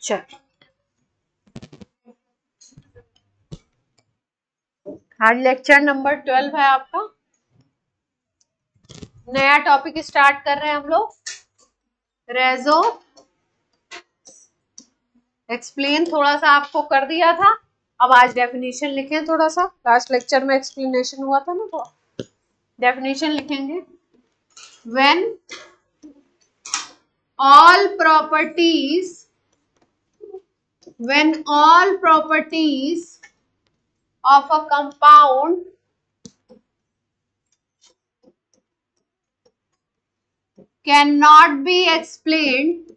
चल, आज lecture number 12 है आपका। नया टॉपिक स्टार्ट कर रहे हैं हम लोग। रेजो एक्सप्लेन थोड़ा सा आपको कर दिया था, अब आज डेफिनेशन लिखें थोड़ा सा। लास्ट लेक्चर में एक्सप्लेनेशन हुआ था ना, तो डेफिनेशन लिखेंगे। When all properties of a compound cannot be explained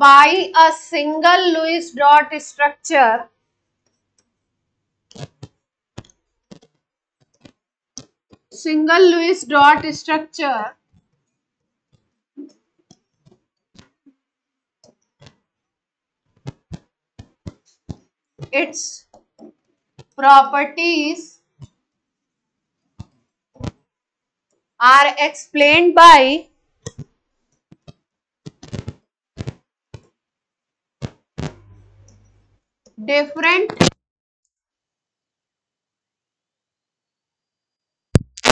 by a single Lewis dot structure, its properties are explained by different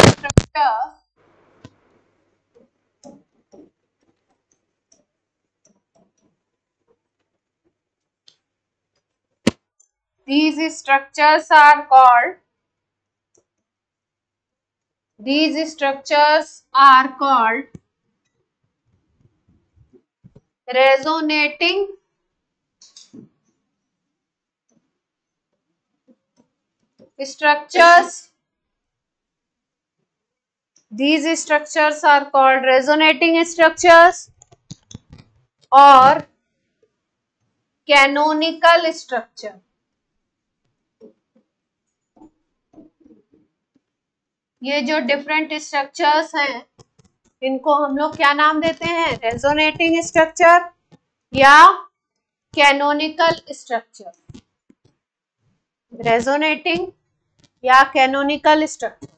structures These structures are called resonating structures. These structures are called resonating structures or canonical structure. ये जो different structures हैं, इनको हम लोग क्या नाम देते हैं? रेजोनेटिंग स्ट्रक्चर या कैनोनिकल स्ट्रक्चर। रेजोनेटिंग या कैनोनिकल स्ट्रक्चर,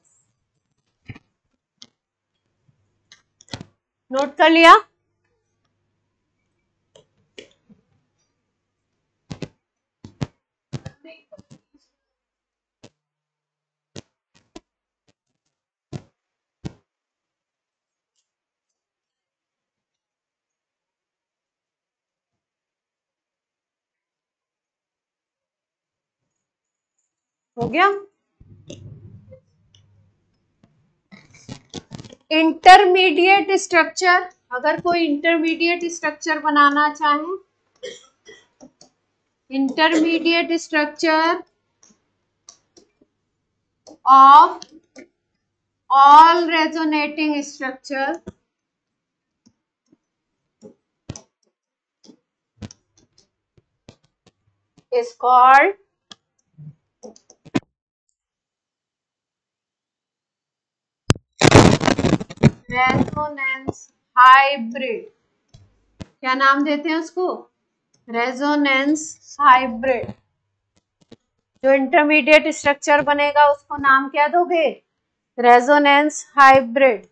नोट कर लिया? हो गया? इंटरमीडिएट स्ट्रक्चर, अगर कोई इंटरमीडिएट स्ट्रक्चर बनाना चाहे, intermediate structure of all resonating structure is called resonance hybrid. क्या नाम देते हैं उसको? Resonance hybrid. जो इंटरमीडिएट स्ट्रक्चर बनेगा उसको नाम क्या दोगे? Resonance hybrid.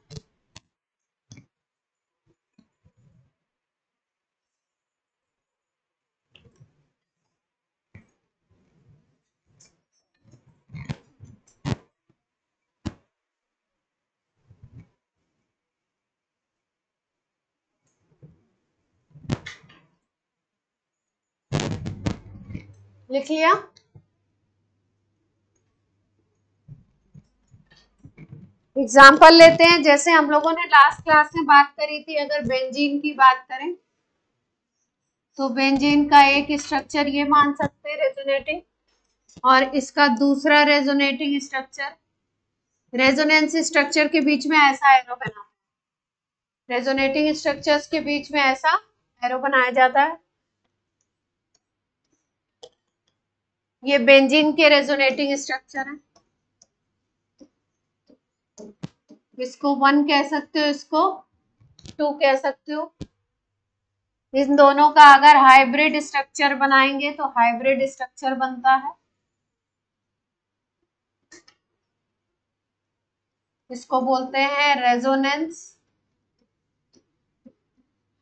लिख लिया? एग्जाम्पल लेते हैं, जैसे हम लोगों ने लास्ट क्लास में बात करी थी। अगर बेंजीन की बात करें तो बेंजीन का एक स्ट्रक्चर ये मान सकते हैं रेजोनेटिंग, और इसका दूसरा रेजोनेटिंग स्ट्रक्चर। रेजोनेंस स्ट्रक्चर के बीच में ऐसा एरो बना, रेजोनेटिंग स्ट्रक्चर्स के बीच में ऐसा एरो बनाया जाता है। ये बेंजीन के रेजोनेटिंग स्ट्रक्चर है। इसको 1 कह सकते हो, इसको 2 कह सकते हो। इन दोनों का अगर हाइब्रिड स्ट्रक्चर बनाएंगे तो हाइब्रिड स्ट्रक्चर बनता है। इसको बोलते हैं रेजोनेंस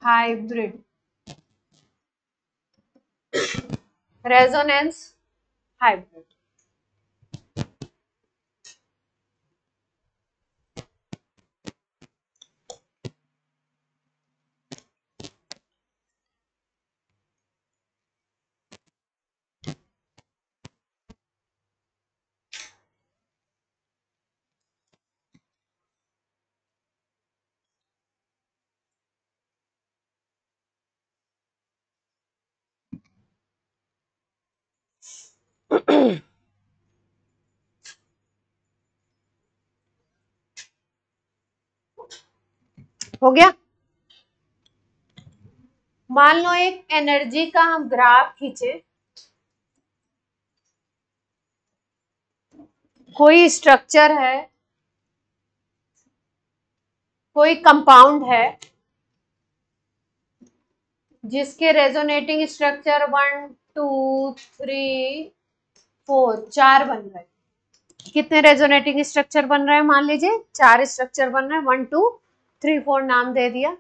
हाइब्रिड। Resonance hybrid. हो गया। मान लो एक एनर्जी का हम ग्राफ खींचे, कोई स्ट्रक्चर है, कोई कंपाउंड है जिसके रेजोनेटिंग स्ट्रक्चर 1 2 3 4 4 बन रहे हैं। कितने रेजोनेटिंग स्ट्रक्चर बन रहे हैं? मान लीजिए 4 स्ट्रक्चर बन रहे हैं, 1 2 3 4 नाम दे दिया।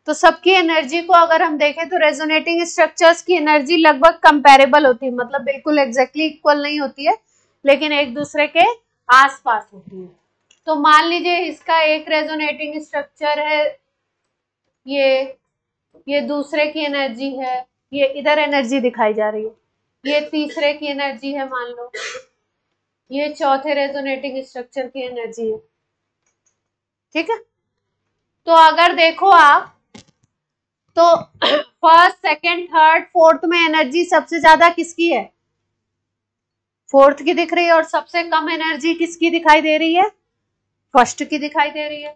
तो सबकी एनर्जी को अगर हम देखें तो रेजोनेटिंग स्ट्रक्चर्स की एनर्जी लगभग कंपैरेबल होती है, मतलब बिल्कुल एग्जैक्टली इक्वल नहीं होती है, लेकिन एक दूसरे के आसपास होती है। तो मान लीजिए इसका एक रेजोनेटिंग स्ट्रक्चर है, ये दूसरे की एनर्जी है, ये इधर एनर्जी दिखाई जा रही है, ये तीसरे की एनर्जी है मान लो, ये चौथे रेजोनेटिंग स्ट्रक्चर की एनर्जी है। ठीक है, तो अगर देखो आप तो फर्स्ट सेकंड थर्ड फोर्थ में एनर्जी सबसे ज्यादा किसकी है? फोर्थ की दिख रही है। और सबसे कम एनर्जी किसकी दिखाई दे रही है? फर्स्ट की दिखाई दे रही है।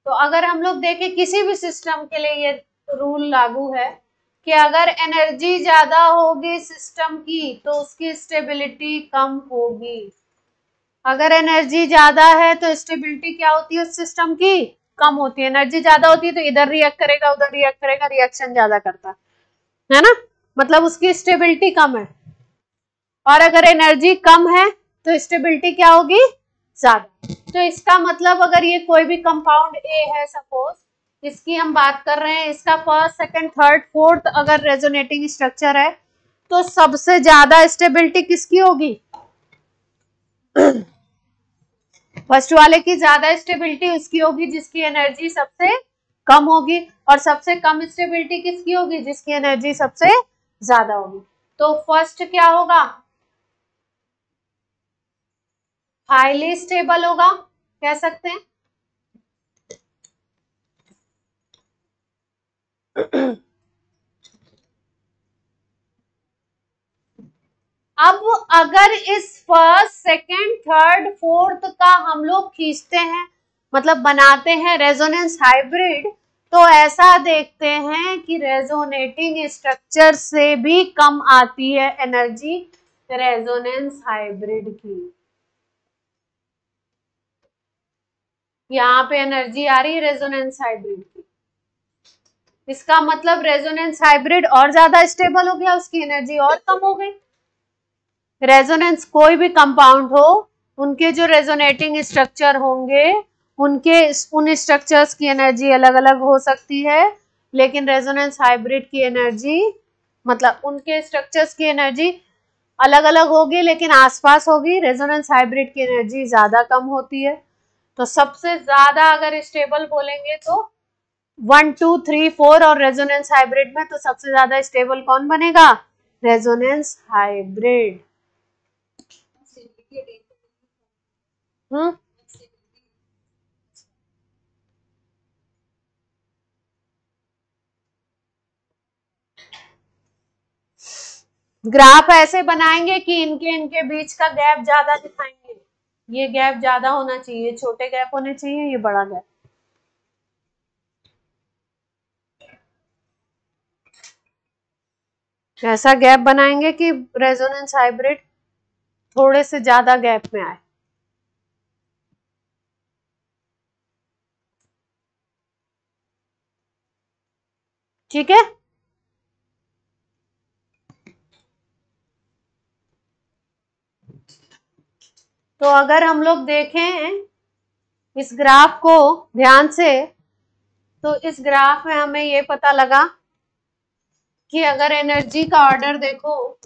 तो अगर हम लोग देखें किसी भी सिस्टम के लिए ये रूल लागू है कि अगर एनर्जी ज्यादा होगी सिस्टम की तो उसकी स्टेबिलिटी कम होगी। अगर एनर्जी ज्यादा है तो स्टेबिलिटी क्या होती है उस सिस्टम की? कम होती है। एनर्जी ज्यादा होती है तो इधर रिएक्ट करेगा उधर रिएक्ट करेगा, रिएक्शन ज्यादा करता है ना, मतलब उसकी स्टेबिलिटी कम है। और अगर एनर्जी कम है तो स्टेबिलिटी क्या होगी? ज्यादा। तो इसका मतलब अगर ये कोई भी कंपाउंड ए है, सपोज इसकी हम बात कर रहे हैं, इसका फर्स्ट सेकंड थर्ड फोर्थ अगर रेजोनेटिंग स्ट्रक्चर है तो सबसे ज्यादा स्टेबिलिटी किसकी होगी? फर्स्ट वाले की ज्यादा स्टेबिलिटी उसकी होगी जिसकी एनर्जी सबसे कम होगी, और सबसे कम स्टेबिलिटी किसकी होगी? जिसकी एनर्जी सबसे ज्यादा होगी। तो फर्स्ट क्या होगा? हाईली स्टेबल होगा, कह सकते हैं। अब अगर इस फर्स्ट सेकंड थर्ड फोर्थ का हम लोग खींचते हैं, मतलब बनाते हैं रेजोनेंस हाइब्रिड, तो ऐसा देखते हैं कि रेजोनेटिंग स्ट्रक्चर से भी कम आती है एनर्जी रेजोनेंस हाइब्रिड की। यहाँ पे एनर्जी आ रही है रेजोनेंस हाइब्रिड की, इसका मतलब रेजोनेंस हाइब्रिड और ज्यादा स्टेबल हो गया, उसकी एनर्जी और कम हो गई। रेजोनेंस कोई भी कंपाउंड हो, उनके जो रेजोनेटिंग स्ट्रक्चर होंगे उनके उन स्ट्रक्चर्स की एनर्जी अलग अलग हो सकती है, लेकिन रेजोनेंस हाइब्रिड की एनर्जी, मतलब उनके स्ट्रक्चर्स की एनर्जी अलग अलग होगी लेकिन आसपास होगी। रेजोनेंस हाइब्रिड की एनर्जी ज्यादा कम होती है। तो सबसे ज्यादा अगर स्टेबल बोलेंगे तो 1 2 3 4, और रेजोनेंस हाइब्रिड में तो सबसे ज्यादा स्टेबल कौन बनेगा? Resonance hybrid. ग्राफ ऐसे बनाएंगे कि इनके इनके बीच का गैप ज्यादा दिखाएंगे। ये गैप ज्यादा होना चाहिए, छोटे गैप होने चाहिए, ये बड़ा गैप। ऐसा गैप बनाएंगे कि रेजोनेंस हाइब्रिड थोड़े से ज्यादा गैप में आए। ठीक है, तो अगर हम लोग देखें इस ग्राफ को ध्यान से, तो इस ग्राफ में हमें ये पता लगा कि अगर एनर्जी का ऑर्डर देखो,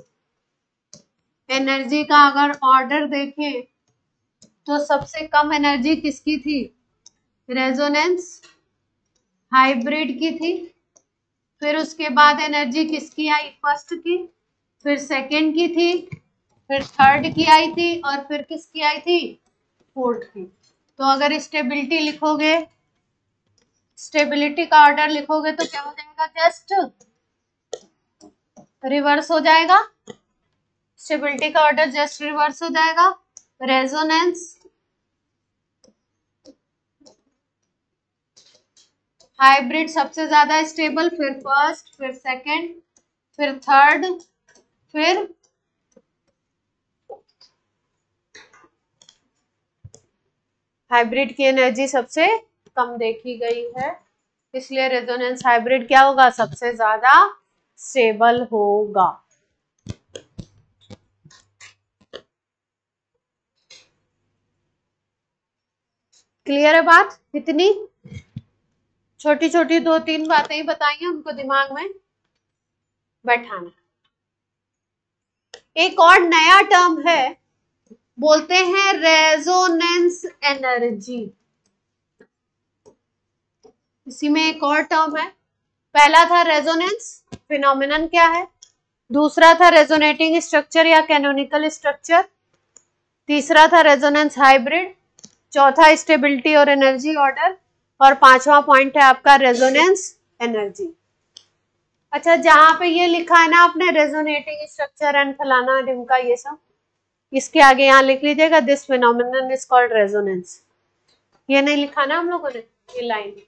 एनर्जी का अगर ऑर्डर देखें तो सबसे कम एनर्जी किसकी थी? रेजोनेंस हाइब्रिड की थी। फिर उसके बाद एनर्जी किसकी आई? फर्स्ट की, फिर सेकंड की थी, फिर थर्ड की आई थी, और फिर किसकी आई थी? फोर्थ की। तो अगर स्टेबिलिटी लिखोगे, स्टेबिलिटी का ऑर्डर लिखोगे तो क्या हो जाएगा? जस्ट रिवर्स हो जाएगा। स्टेबिलिटी का ऑर्डर जस्ट रिवर्स हो जाएगा। रेजोनेंस हाइब्रिड सबसे ज्यादा स्टेबल, फिर फर्स्ट, फिर सेकंड, फिर थर्ड, फिर हाइब्रिड की एनर्जी सबसे कम देखी गई है, इसलिए रेजोनेंस हाइब्रिड क्या होगा? सबसे ज्यादा स्टेबल होगा। क्लियर है बात? इतनी छोटी छोटी 2-3 बातें ही बताई हैं, उनको दिमाग में बैठाना। एक और नया टर्म है, बोलते हैं रेजोनेंस एनर्जी। इसी में एक और टर्म है। पहला था रेजोनेंस फिनोमिनन क्या है, दूसरा था रेजोनेटिंग स्ट्रक्चर या कैनोनिकल स्ट्रक्चर, तीसरा था रेजोनेंस हाइब्रिड, चौथा स्टेबिलिटी और एनर्जी ऑर्डर, और पांचवा पॉइंट है आपका रेजोनेंस एनर्जी। अच्छा, जहां पे ये लिखा है ना आपने रेजोनेटिंग स्ट्रक्चर एंड फलाना ढिमका ये सब, इसके आगे यहाँ लिख लीजिएगा this phenomenon is called resonance. ये नहीं लिखा ना हम लोगों ने, ये लाइन।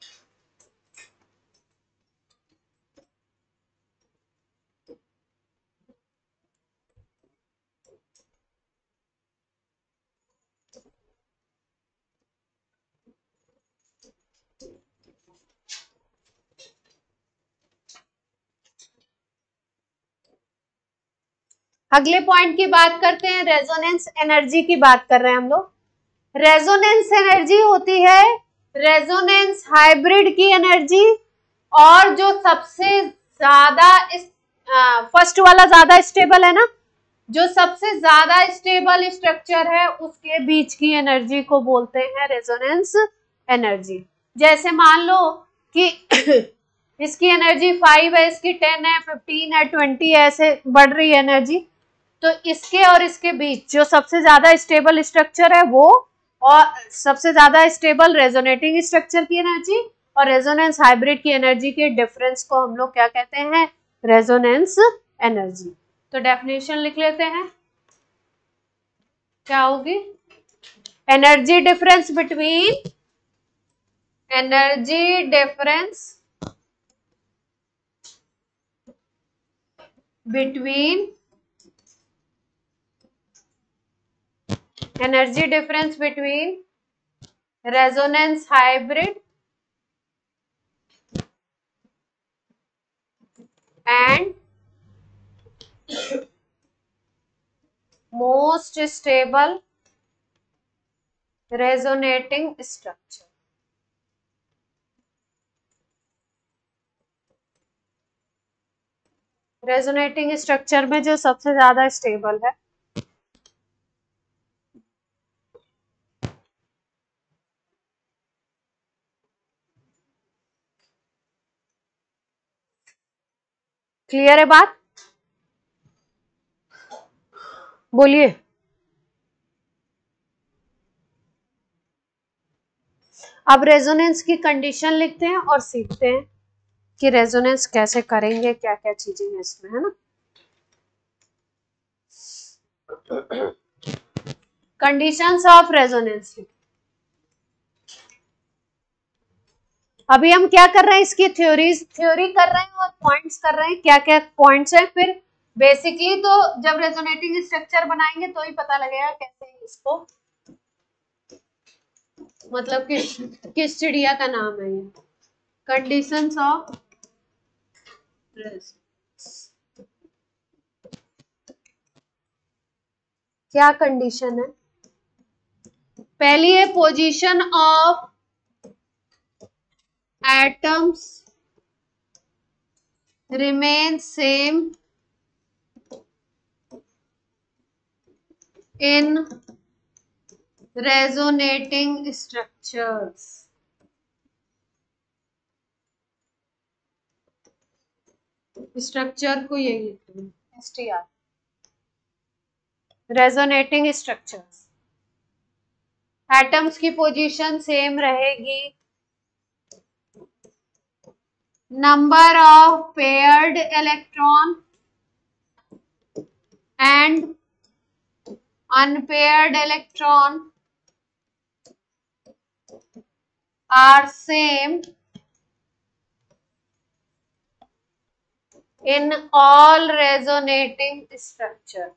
अगले पॉइंट की बात करते हैं, रेजोनेंस एनर्जी की बात कर रहे हैं हम लोग। रेजोनेंस एनर्जी होती है रेजोनेंस हाइब्रिड की एनर्जी, और जो सबसे ज्यादा फर्स्ट वाला ज्यादा स्टेबल है ना, जो सबसे ज्यादा स्टेबल स्ट्रक्चर है उसके बीच की एनर्जी को बोलते हैं रेजोनेंस एनर्जी। जैसे मान लो कि इसकी एनर्जी 5 है, इसकी 10 है, 15 है, 20 है, ऐसे बढ़ रही है एनर्जी, तो इसके और इसके बीच जो सबसे ज्यादा स्टेबल स्ट्रक्चर है वो, और सबसे ज्यादा स्टेबल रेजोनेटिंग स्ट्रक्चर की एनर्जी और रेजोनेंस हाइब्रिड की एनर्जी के डिफरेंस को हम लोग क्या कहते हैं? Resonance energy. तो डेफिनेशन लिख लेते हैं, क्या होगी? Energy difference between resonance hybrid and most stable resonating structure। Resonating structure में जो सबसे ज्यादा स्टेबल है, क्लियर है बात? बोलिए। अब रेजोनेंस की कंडीशन लिखते हैं और सीखते हैं कि रेजोनेंस कैसे करेंगे, क्या क्या चीजें हैं इसमें, है ना। Conditions of resonance. अभी हम क्या कर रहे हैं? इसकी थ्योरी कर रहे हैं और पॉइंट्स कर रहे हैं, क्या क्या पॉइंट्स हैं। फिर बेसिकली तो जब रेजोनेटिंग स्ट्रक्चर बनाएंगे तो ही पता लगेगा कैसे इसको, मतलब किस चिड़िया का नाम है ये। कंडीशंस ऑफ क्या कंडीशन है? पहली है position of atoms remain same in resonating structures. Structure को यही लिखते हैं STR, रेजोनेटिंग स्ट्रक्चर्स। एटम्स की पोजीशन सेम रहेगी, number of paired electron and unpaired electron are same in all resonating structure।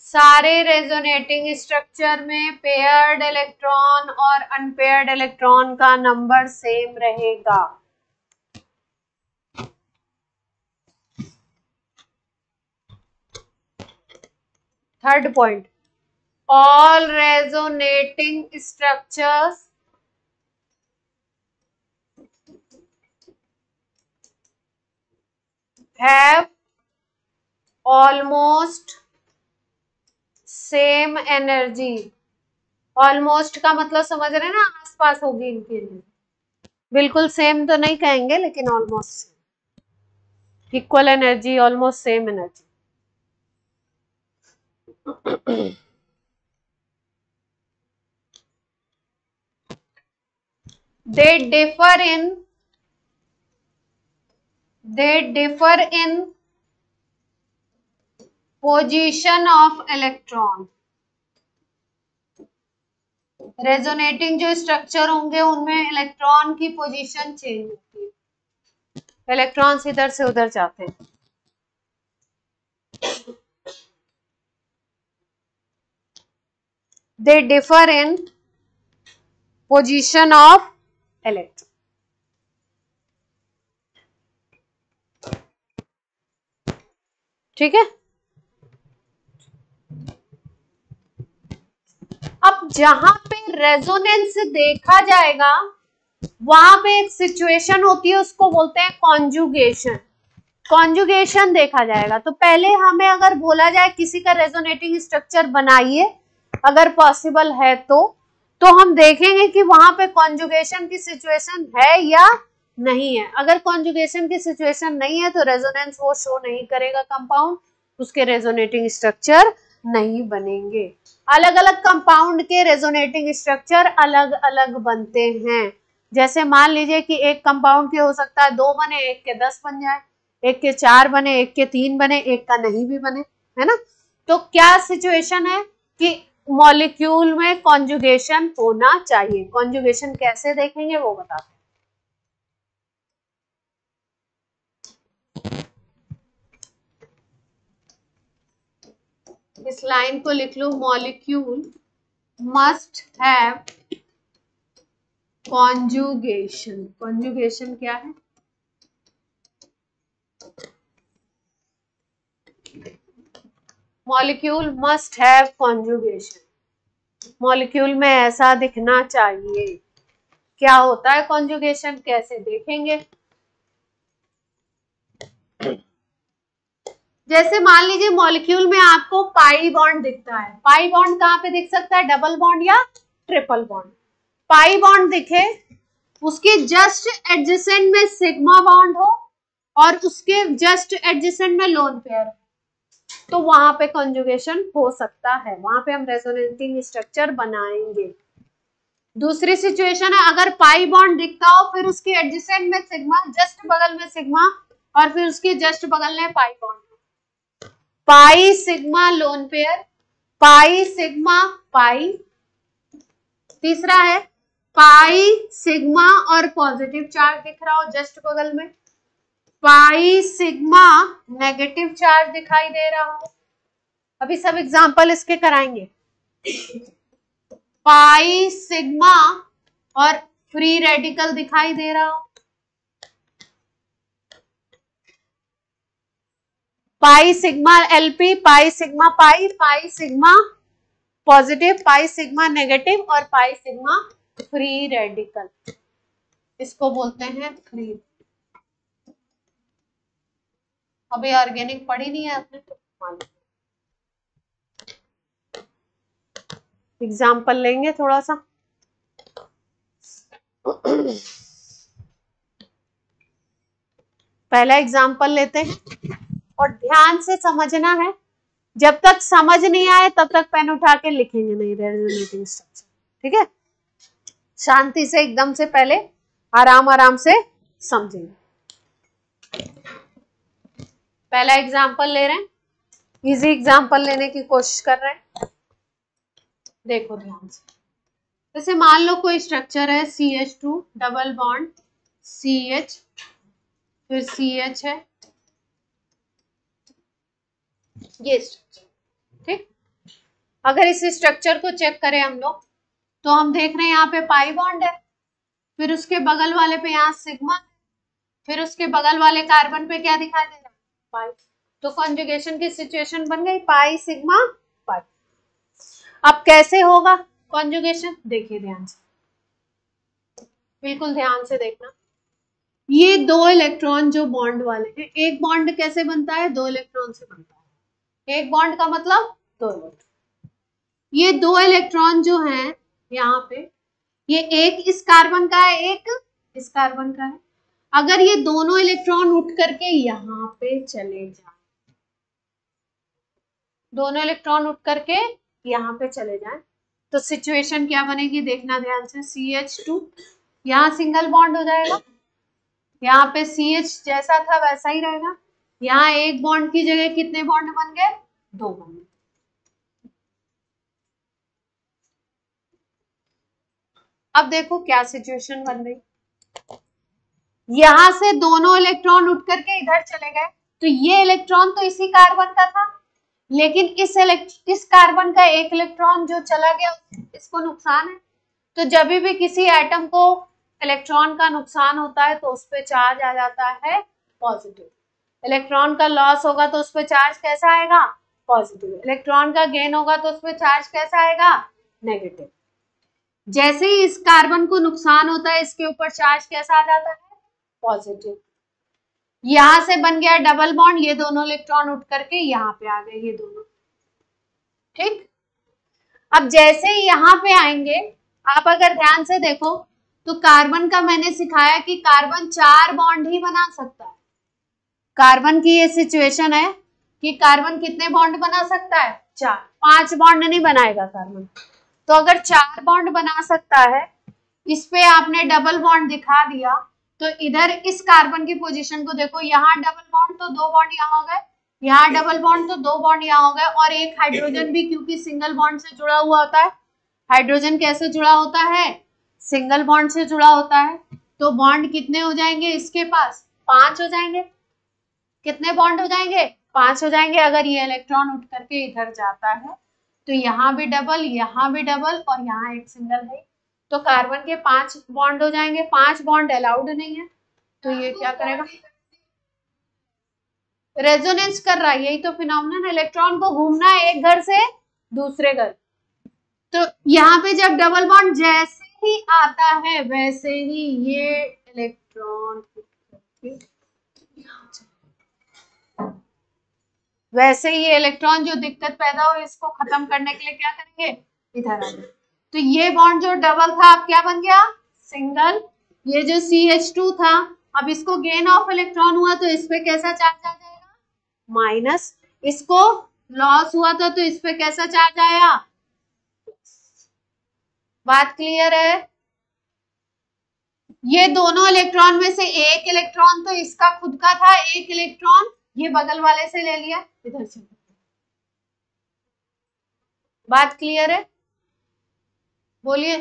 सारे रेजोनेटिंग स्ट्रक्चर में पेयर्ड इलेक्ट्रॉन और unpaired electron का नंबर सेम रहेगा। Third point, all resonating structures have almost same energy। Almost का मतलब समझ रहे हैं ना, आसपास होगी इनके लिए, बिल्कुल सेम तो नहीं कहेंगे लेकिन almost equal energy, almost same energy. they differ in position of electron। Resonating जो स्ट्रक्चर होंगे उनमें इलेक्ट्रॉन की पोजीशन चेंज होती है, इलेक्ट्रॉन्स इधर से उधर जाते हैं। they differ in position of electron। ठीक है। अब जहां पे रेजोनेंस देखा जाएगा वहां पे एक सिचुएशन होती है, उसको बोलते हैं कॉन्जुगेशन। कॉन्जुगेशन देखा जाएगा तो पहले हमें अगर बोला जाए किसी का रेजोनेटिंग स्ट्रक्चर बनाइए, अगर पॉसिबल है तो हम देखेंगे कि वहां पे कॉन्जुगेशन की सिचुएशन है या नहीं है। अगर कॉन्जुगेशन की सिचुएशन नहीं है तो रेजोनेंस वो शो नहीं करेगा कंपाउंड, उसके रेजोनेटिंग स्ट्रक्चर नहीं बनेंगे। अलग अलग कंपाउंड के रेजोनेटिंग स्ट्रक्चर अलग अलग बनते हैं। जैसे मान लीजिए कि एक कंपाउंड के हो सकता है 2 बने, एक के 10 बन जाए, एक के 4 बने, एक के 3 बने, एक का नहीं भी बने, है ना। तो क्या सिचुएशन है कि मॉलिक्यूल में कॉन्जुगेशन होना चाहिए। कॉन्जुगेशन कैसे देखेंगे वो बताते हैं। इस लाइन को लिख लो, molecule must have conjugation. Conjugation क्या है? Molecule must have conjugation. Molecule में ऐसा दिखना चाहिए। क्या होता है कॉन्जुगेशन, कैसे देखेंगे? जैसे मान लीजिए मॉलिक्यूल में आपको पाई बॉन्ड दिखता है। पाई बॉन्ड कहाँ पे दिख सकता है? डबल बॉन्ड या ट्रिपल बॉन्ड। पाई बॉन्ड दिखे, उसके जस्ट एडजेसेंट में सिग्मा बॉन्ड हो और उसके जस्ट एडजेसेंट में लोन पेयर हो, तो वहां पे कॉन्जुगेशन हो सकता है, वहां पे हम रेजोनेटिंग स्ट्रक्चर बनाएंगे। दूसरी सिचुएशन है, अगर पाई बॉन्ड दिखता हो फिर उसके एडजेसेंट में सिग्मा, जस्ट बगल में सिग्मा और फिर उसके जस्ट बगल में pi bond, pi sigma lone pair, pi sigma pi. तीसरा है पाई सिग्मा और पॉजिटिव चार्ज दिख रहा हो जस्ट बगल में, पाई सिग्मा नेगेटिव चार्ज दिखाई दे रहा हो। अभी सब एग्जांपल इसके कराएंगे। पाई सिग्मा और फ्री रेडिकल दिखाई दे रहा हो, pi sigma LP, pi sigma pi, pi sigma positive, pi sigma negative और पाई सिग्मा फ्री रेडिकल, इसको बोलते हैं फ्री। अभी ऑर्गेनिक पढ़ी नहीं है आपने तो मालूम। एग्जाम्पल लेंगे थोड़ा सा। पहला एग्जाम्पल लेते हैं और ध्यान से समझना है, जब तक समझ नहीं आए तब तक पेन उठा के लिखेंगे नहीं रेजोनेटिंग स्ट्रक्चर, ठीक है। शांति से एकदम से पहले आराम आराम से समझेंगे। पहला एग्जाम्पल ले रहे हैं, इजी एग्जाम्पल लेने की कोशिश कर रहे हैं। देखो ध्यान से, जैसे मान लो कोई स्ट्रक्चर है CH2 डबल बॉन्ड CH, फिर CH है, ये स्ट्रक्चर, ठीक। अगर इस स्ट्रक्चर को चेक करें हम लोग तो हम देख रहे हैं यहाँ पे पाई बॉन्ड है, फिर उसके बगल वाले पे यहाँ सिग्मा, फिर उसके बगल वाले कार्बन पे क्या दिखाई दे रहा है, पाई। तो कॉन्जुगेशन की सिचुएशन बन गई पाई सिग्मा पाई। अब कैसे होगा कॉन्जुगेशन, देखिए ध्यान से, बिल्कुल ध्यान से देखना। ये दो इलेक्ट्रॉन जो बॉन्ड वाले हैं, एक बॉन्ड कैसे बनता है, दो इलेक्ट्रॉन से बनता है। एक बॉन्ड का मतलब दो इलेक्ट्रॉन। ये दो इलेक्ट्रॉन जो हैं यहाँ पे, ये एक इस कार्बन का है, एक इस कार्बन का है। अगर ये दोनों इलेक्ट्रॉन उठ करके यहाँ पे चले जाए, दोनों इलेक्ट्रॉन उठ करके यहाँ पे चले जाएं, तो सिचुएशन क्या बनेगी, देखना ध्यान से। CH2 यहाँ सिंगल बॉन्ड हो जाएगा, यहाँ पे CH जैसा था वैसा ही रहेगा। यहाँ एक बॉन्ड की जगह कितने बॉन्ड बन गए, दो बॉन्ड। अब देखो क्या सिचुएशन बन रही, यहां से दोनों इलेक्ट्रॉन उठ करके इधर चले गए, तो ये इलेक्ट्रॉन तो इसी कार्बन का था, लेकिन इस कार्बन का एक इलेक्ट्रॉन जो चला गया इसको नुकसान है। तो जब भी किसी एटम को इलेक्ट्रॉन का नुकसान होता है तो उस पर चार्ज आ जाता है पॉजिटिव। इलेक्ट्रॉन का लॉस होगा तो उस पर चार्ज कैसा आएगा, पॉजिटिव। इलेक्ट्रॉन का गेन होगा तो उस पर चार्ज कैसा आएगा, नेगेटिव। जैसे ही इस कार्बन को नुकसान होता है इसके ऊपर चार्ज कैसा आ जाता है, पॉजिटिव। यहां से बन गया डबल बॉन्ड, ये दोनों इलेक्ट्रॉन उठ करके यहाँ पे आ गए, ये दोनों, ठीक। अब जैसे ही यहाँ पे आएंगे, आप अगर ध्यान से देखो तो कार्बन का मैंने सिखाया कि कार्बन 4 बॉन्ड ही बना सकता है। कार्बन की ये सिचुएशन है कि कार्बन कितने बॉन्ड बना सकता है, 4, 5 बॉन्ड नहीं बनाएगा कार्बन। तो अगर 4 बॉन्ड बना सकता है, इस पे आपने डबल बॉन्ड दिखा दिया, तो इधर इस कार्बन की पोजीशन को देखो, यहाँ डबल बॉन्ड तो 2 बॉन्ड यहाँ हो गए, यहाँ डबल बॉन्ड तो 2 बॉन्ड यहाँ हो गए, और एक हाइड्रोजन भी, क्योंकि सिंगल बॉन्ड से जुड़ा हुआ होता है। हाइड्रोजन कैसे जुड़ा होता है, सिंगल बॉन्ड से जुड़ा होता है। तो बॉन्ड कितने हो जाएंगे इसके पास, 5 हो जाएंगे। कितने बॉन्ड हो जाएंगे, 5 हो जाएंगे। अगर ये इलेक्ट्रॉन उठ करके इधर जाता है तो यहाँ भी डबल, यहाँ भी डबल, और यहाँ एक सिंगल है, तो कार्बन के 5 बॉन्ड हो जाएंगे। 5 बॉन्ड अलाउड नहीं है, तो ये क्या करेगा, रेजोनेंस कर रहा है। यही तो फिनोमेनन, इलेक्ट्रॉन को घूमना है एक घर से दूसरे घर। तो यहाँ पे जब डबल बॉन्ड जैसे ही आता है वैसे ही ये इलेक्ट्रॉन, वैसे ही ये इलेक्ट्रॉन जो दिक्कत पैदा हो इसको खत्म करने के लिए क्या करेंगे, इधर आ जाए। तो ये बॉन्ड जो डबल था अब क्या बन गया, सिंगल। ये जो CH2 था, अब इसको गेन ऑफ इलेक्ट्रॉन हुआ तो इस पे कैसा चार्ज आ जाएगा, माइनस। इसको लॉस हुआ था तो इस पे कैसा चार्ज आया, बात क्लियर है। ये दोनों इलेक्ट्रॉन में से एक इलेक्ट्रॉन तो इसका खुद का था, एक इलेक्ट्रॉन ये बगल वाले से ले लिया, इधर से। बात क्लियर है, बोलिए,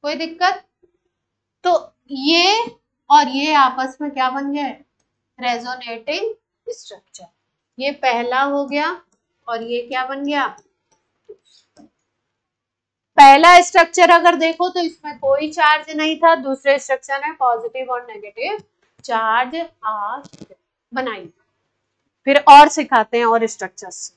कोई दिक्कत। तो ये और ये आपस में क्या बन गया, रेजोनेटिंग स्ट्रक्चर। ये पहला हो गया और ये क्या बन गया, पहला स्ट्रक्चर अगर देखो तो इसमें कोई चार्ज नहीं था, दूसरे स्ट्रक्चर में पॉजिटिव और नेगेटिव चार्ज आ बनाई। फिर और सिखाते हैं और स्ट्रक्चर्स।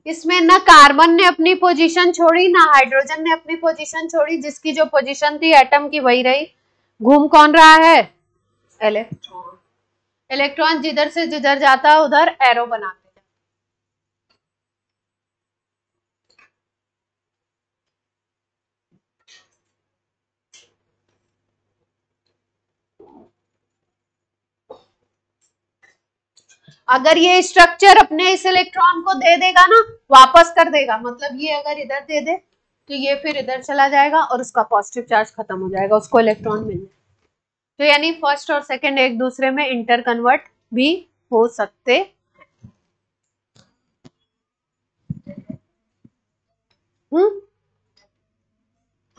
इसमें ना कार्बन ने अपनी पोजीशन छोड़ी ना हाइड्रोजन ने अपनी पोजीशन छोड़ी, जिसकी जो पोजीशन थी एटम की वही रही। घूम कौन रहा है? इलेक्ट्रॉन। इलेक्ट्रॉन जिधर से जिधर जाता है उधर एरो बनाते हैं। अगर ये स्ट्रक्चर अपने इस इलेक्ट्रॉन को दे देगा ना, वापस कर देगा, मतलब ये अगर इधर दे दे तो ये फिर इधर चला जाएगा और उसका पॉजिटिव चार्ज खत्म हो जाएगा, उसको इलेक्ट्रॉन मिल जाएगा। तो यानी फर्स्ट और सेकंड एक दूसरे में इंटर कन्वर्ट भी हो सकते।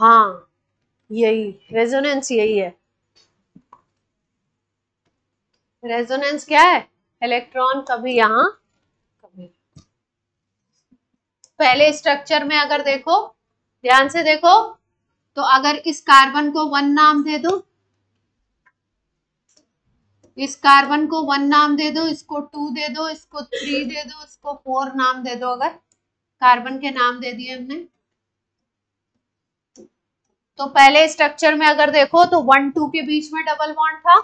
हाँ, यही रेजोनेंस, यही है रेजोनेंस। क्या है? इलेक्ट्रॉन कभी यहाँ कभी। पहले स्ट्रक्चर में अगर देखो, ध्यान से देखो, तो अगर इस कार्बन को 1 नाम दे दो, इस कार्बन को 1 नाम दे दो, इसको 2 दे दो, इसको 3 दे दो, इसको 4 नाम दे दो, अगर कार्बन के नाम दे दिए हमने, तो पहले स्ट्रक्चर में अगर देखो तो 1 2 के बीच में डबल बॉन्ड था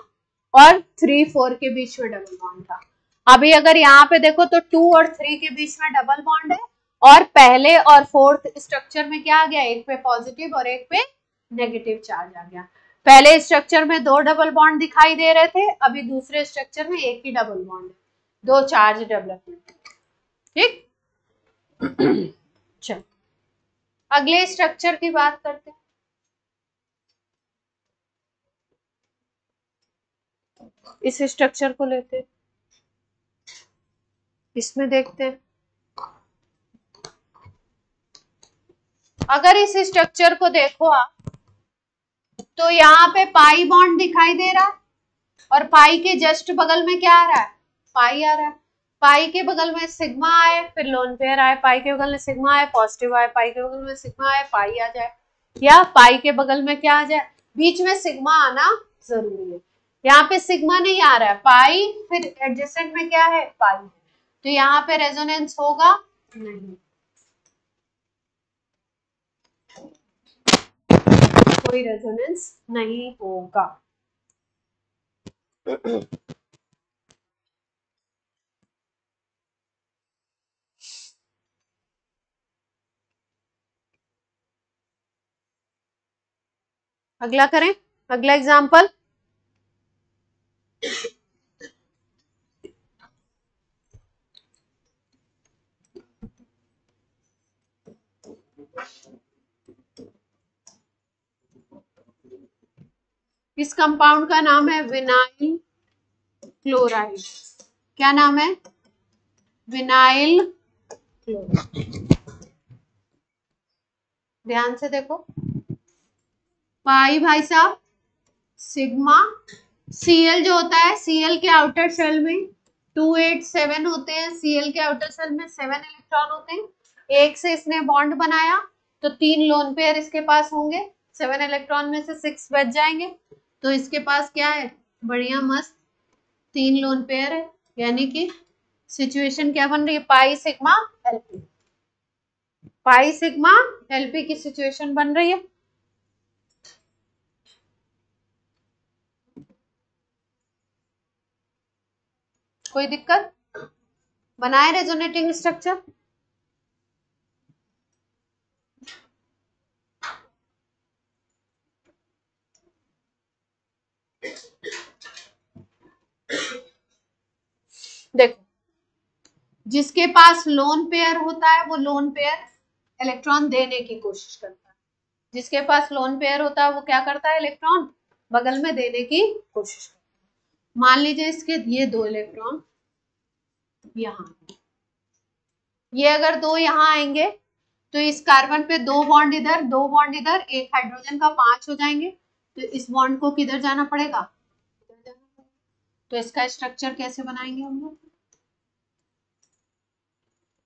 और 3 4 के बीच में डबल बॉन्ड था। अभी अगर यहाँ पे देखो तो 2 और 3 के बीच में डबल बॉन्ड है और पहले और फोर्थ स्ट्रक्चर में क्या आ गया? एक पे पॉजिटिव और एक पे नेगेटिव चार्ज आ गया। पहले स्ट्रक्चर में 2 डबल बॉन्ड दिखाई दे रहे थे, अभी दूसरे स्ट्रक्चर में एक ही डबल बॉन्ड है, 2 चार्ज डेवलपमेंट। ठीक। चल अगले स्ट्रक्चर की बात करते हैं। इस स्ट्रक्चर को लेते हैं, इसमें देखते हैं। अगर इस स्ट्रक्चर को देखो आप, तो यहाँ पे पाई बॉन्ड दिखाई दे रहा है और पाई के जस्ट बगल में क्या आ रहा है? पाई आ रहा है। पाई के बगल में सिग्मा आए, फिर लोन पेयर आए, पाई के बगल में सिग्मा आए, पॉजिटिव आए, पाई के बगल में सिग्मा आए, पाई आ जाए, या पाई के बगल में क्या आ जाए? बीच में सिग्मा आना जरूरी है। यहाँ पे सिग्मा नहीं आ रहा है, पाई, फिर एडजेसेंट में क्या है? पाई, तो यहाँ पे रेजोनेंस होगा नहीं, कोई रेजोनेंस नहीं होगा। अगला करें, अगला एग्जांपल। इस कंपाउंड का नाम है विनाइल क्लोराइड। क्या नाम है? Vinyl chloride. ध्यान से देखो, पाई भाई साहब सिग्मा, Cl जो होता है, Cl के आउटर शेल में 2 8 7 होते हैं, Cl के आउटर शेल में 7 इलेक्ट्रॉन होते हैं। एक से इसने बॉन्ड बनाया तो 3 लोन पेयर इसके पास होंगे, 7 इलेक्ट्रॉन में से 6 बच जाएंगे, तो इसके पास क्या है? बढ़िया मस्त 3 लोन पेयर है। यानी कि सिचुएशन क्या बन रही है? Pi sigma LP, pi sigma LP की सिचुएशन बन रही है। कोई दिक्कत? बनाए रेजोनेटिंग स्ट्रक्चर। देखो जिसके पास लोन पेयर होता है वो लोन पेयर इलेक्ट्रॉन देने की कोशिश करता है, जिसके पास लोन पेयर होता है वो क्या करता है, इलेक्ट्रॉन बगल में देने की कोशिश करता है। मान लीजिए इसके ये 2 इलेक्ट्रॉन यहाँ, ये अगर 2 यहाँ आएंगे तो इस कार्बन पे 2 बॉन्ड इधर, 2 बॉन्ड इधर, एक हाइड्रोजन का 5 हो जाएंगे, तो इस बॉन्ड को किधर जाना पड़ेगा, तो इसका स्ट्रक्चर कैसे बनाएंगे हम लोग,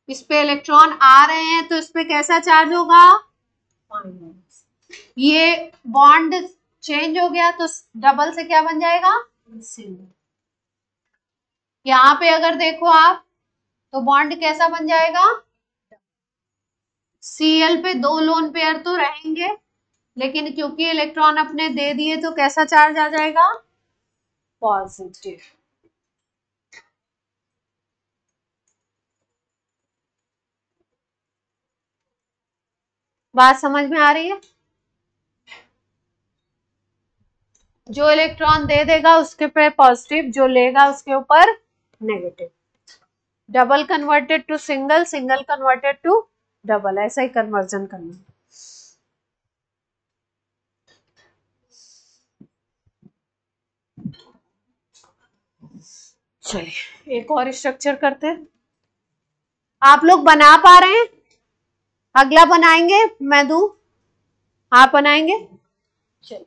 इस पे इलेक्ट्रॉन आ रहे हैं तो इस पे कैसा चार्ज होगा, ये बॉन्ड चेंज हो गया तो डबल से क्या बन जाएगा, सिंगल। यहाँ पे अगर देखो आप तो बॉन्ड कैसा बन जाएगा, Cl पे 2 लोन पेयर तो रहेंगे, लेकिन क्योंकि इलेक्ट्रॉन अपने दे दिए तो कैसा चार्ज आ जाएगा, पॉजिटिव। बात समझ में आ रही है, जो इलेक्ट्रॉन दे देगा उसके पे पॉजिटिव, जो लेगा उसके ऊपर negative. Double converted to single, single converted to double, ऐसा ही कन्वर्जन करना। चलिए एक और स्ट्रक्चर करते हैं, आप लोग बना पा रहे हैं, अगला बनाएंगे मैं दूं, आप बनाएंगे, चलिए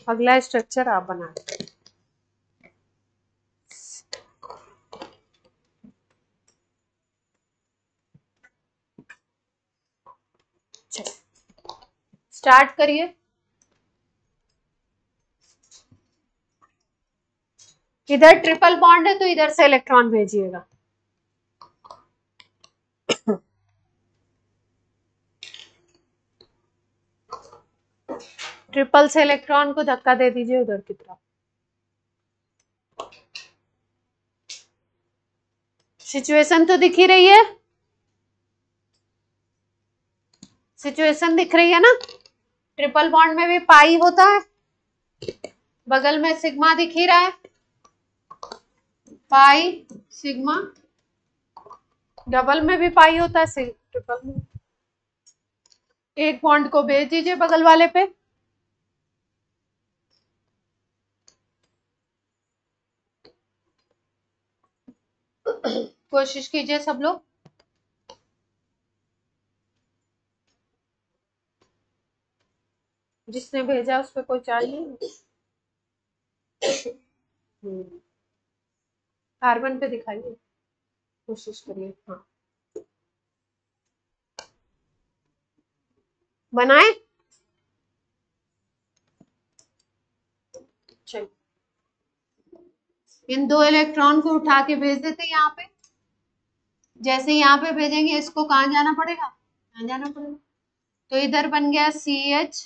अगला स्ट्रक्चर आप बना। स्टार्ट करिए, इधर ट्रिपल बॉन्ड है तो इधर से इलेक्ट्रॉन भेजिएगा, ट्रिपल से इलेक्ट्रॉन को धक्का दे दीजिए उधर की तरफ। सिचुएशन तो दिख ही रही है, सिचुएशन दिख रही है ना, ट्रिपल बॉन्ड में भी पाई होता है, बगल में सिग्मा दिख ही रहा है, पाई सिग्मा, डबल में भी पाई होता है, ट्रिपल में। एक बॉन्ड को भेज दीजिए बगल वाले पे, कोशिश कीजिए सब लोग, जिसने भेजा उस पर कोई चाहिए, कार्बन पे दिखाइए, कोशिश करिए, हाँ बनाए, चलिए इन 2 इलेक्ट्रॉन को उठा के भेज देते हैं यहाँ पे, जैसे यहाँ पे भेजेंगे इसको कहाँ जाना पड़ेगा, यहाँ जाना पड़ेगा, तो इधर बन गया CH,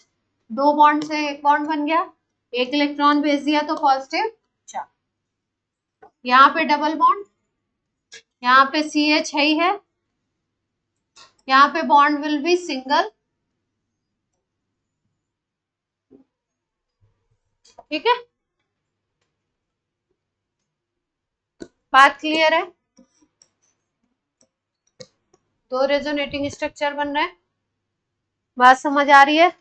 2 बॉन्ड से एक बॉन्ड बन गया, एक इलेक्ट्रॉन भेज दिया तो पॉजिटिव, यहाँ पे डबल बॉन्ड, यहाँ पे CH है ही है, यहाँ पे बॉन्ड विल बी सिंगल, ठीक है, बात क्लियर है, 2 रेजोनेटिंग स्ट्रक्चर बन रहे हैं, बात समझ आ रही है,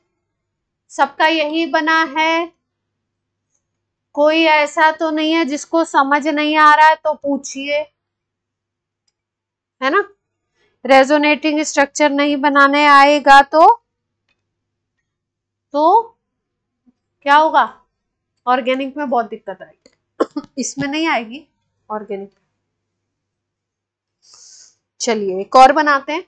सबका यही बना है, कोई ऐसा तो नहीं है जिसको समझ नहीं आ रहा है तो पूछिए, है ना, रेजोनेटिंग स्ट्रक्चर नहीं बनाने आएगा तो क्या होगा, ऑर्गेनिक में बहुत दिक्कत आएगी, इसमें नहीं आएगी, ऑर्गेनिक। चलिए एक और बनाते हैं,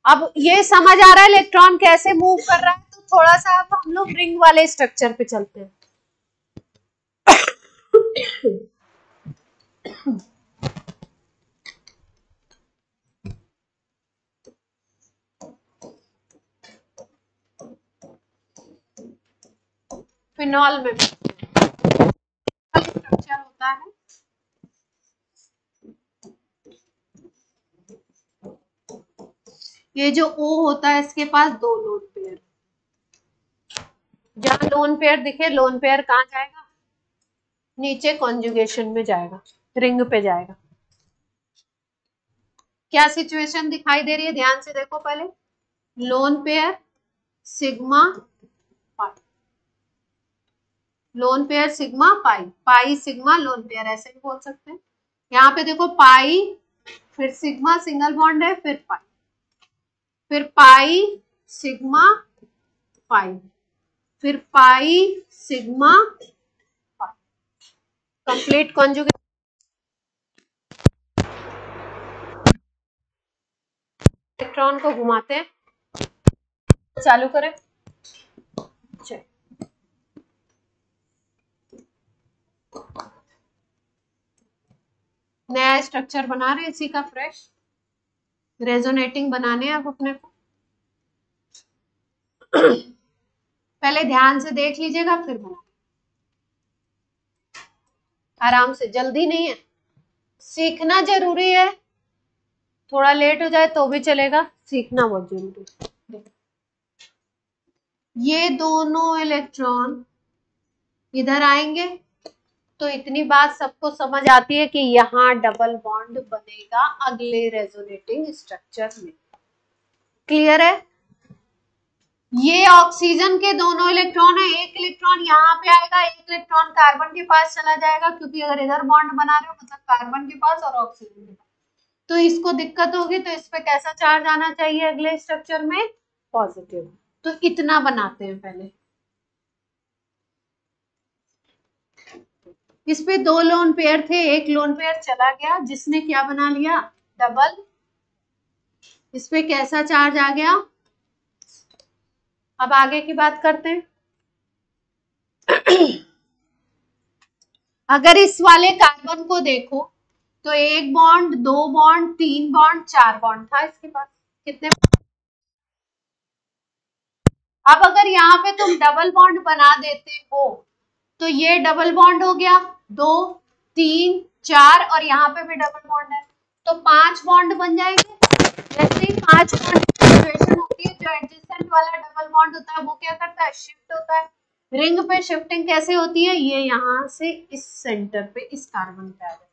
अब ये समझ आ रहा है इलेक्ट्रॉन कैसे मूव कर रहा है, तो थोड़ा सा अब हम लोग रिंग वाले स्ट्रक्चर पे चलते हैं। फिनॉल में स्ट्रक्चर होता है, ये जो O होता है इसके पास 2 लोन पेयर, जहां लोन पेयर दिखे, लोन पेयर कहाँ जाएगा, नीचे कॉन्जुगेशन में जाएगा, रिंग पे जाएगा। क्या सिचुएशन दिखाई दे रही है, ध्यान से देखो पहले। Lone pair sigma pi, lone pair sigma pi, pi sigma lone pair, ऐसे भी बोल सकते हैं। यहाँ पे देखो पाई, फिर सिग्मा सिंगल बॉन्ड है, फिर पाई, फिर पाई सिग्मा पाई, फिर pi sigma pi, complete conjugation. Electron को घुमाते हैं, चालू करें। नया स्ट्रक्चर बना रहे हैं इसी का, फ्रेश रेजोनेटिंग बनाने हैं अब अपने को। पहले ध्यान से देख लीजिएगा, फिर बना, आराम से, जल्दी नहीं है, सीखना जरूरी है। थोड़ा लेट हो जाए तो भी चलेगा, सीखना बहुत जरूरी है। ये दोनों इलेक्ट्रॉन इधर आएंगे तो इतनी बात सबको समझ आती है कि यहाँ डबल बॉन्ड बनेगा अगले रेजोनेटिंग स्ट्रक्चर में। क्लियर है? ये ऑक्सीजन के दोनों इलेक्ट्रॉन है, एक इलेक्ट्रॉन यहाँ पे आएगा, एक इलेक्ट्रॉन कार्बन के पास चला जाएगा, क्योंकि अगर इधर बॉन्ड बना रहे हो मतलब कार्बन के पास और ऑक्सीजन के पास, तो इसको दिक्कत होगी। तो इस पे कैसा चार्ज आना चाहिए अगले स्ट्रक्चर में? पॉजिटिव। तो इतना बनाते हैं पहले। इस पे दो लोन पेयर थे, एक लोन पेयर चला गया जिसने क्या बना लिया? डबल। इस पे कैसा चार्ज आ गया? अब आगे की बात करते हैं। अगर इस वाले कार्बन को देखो तो एक बॉन्ड, दो बॉन्ड, तीन बॉन्ड, चार बॉन्ड था इसके पास। कितने? अब अगर यहाँ पे तुम डबल बॉन्ड बना देते हो तो ये डबल बॉन्ड हो गया, दो, तीन, चार, और यहाँ पे भी डबल बॉन्ड है, तो पांच बॉन्ड बन जाएंगे। जैसे ही पांच बॉन्ड की सिचुएशन होती है, जो एडजेसेंट वाला डबल बॉन्ड होता है वो क्या करता है? शिफ्ट होता है। रिंग पे शिफ्टिंग कैसे होती है? ये यहाँ से इस सेंटर पे, इस कार्बन पे आ जाएगा,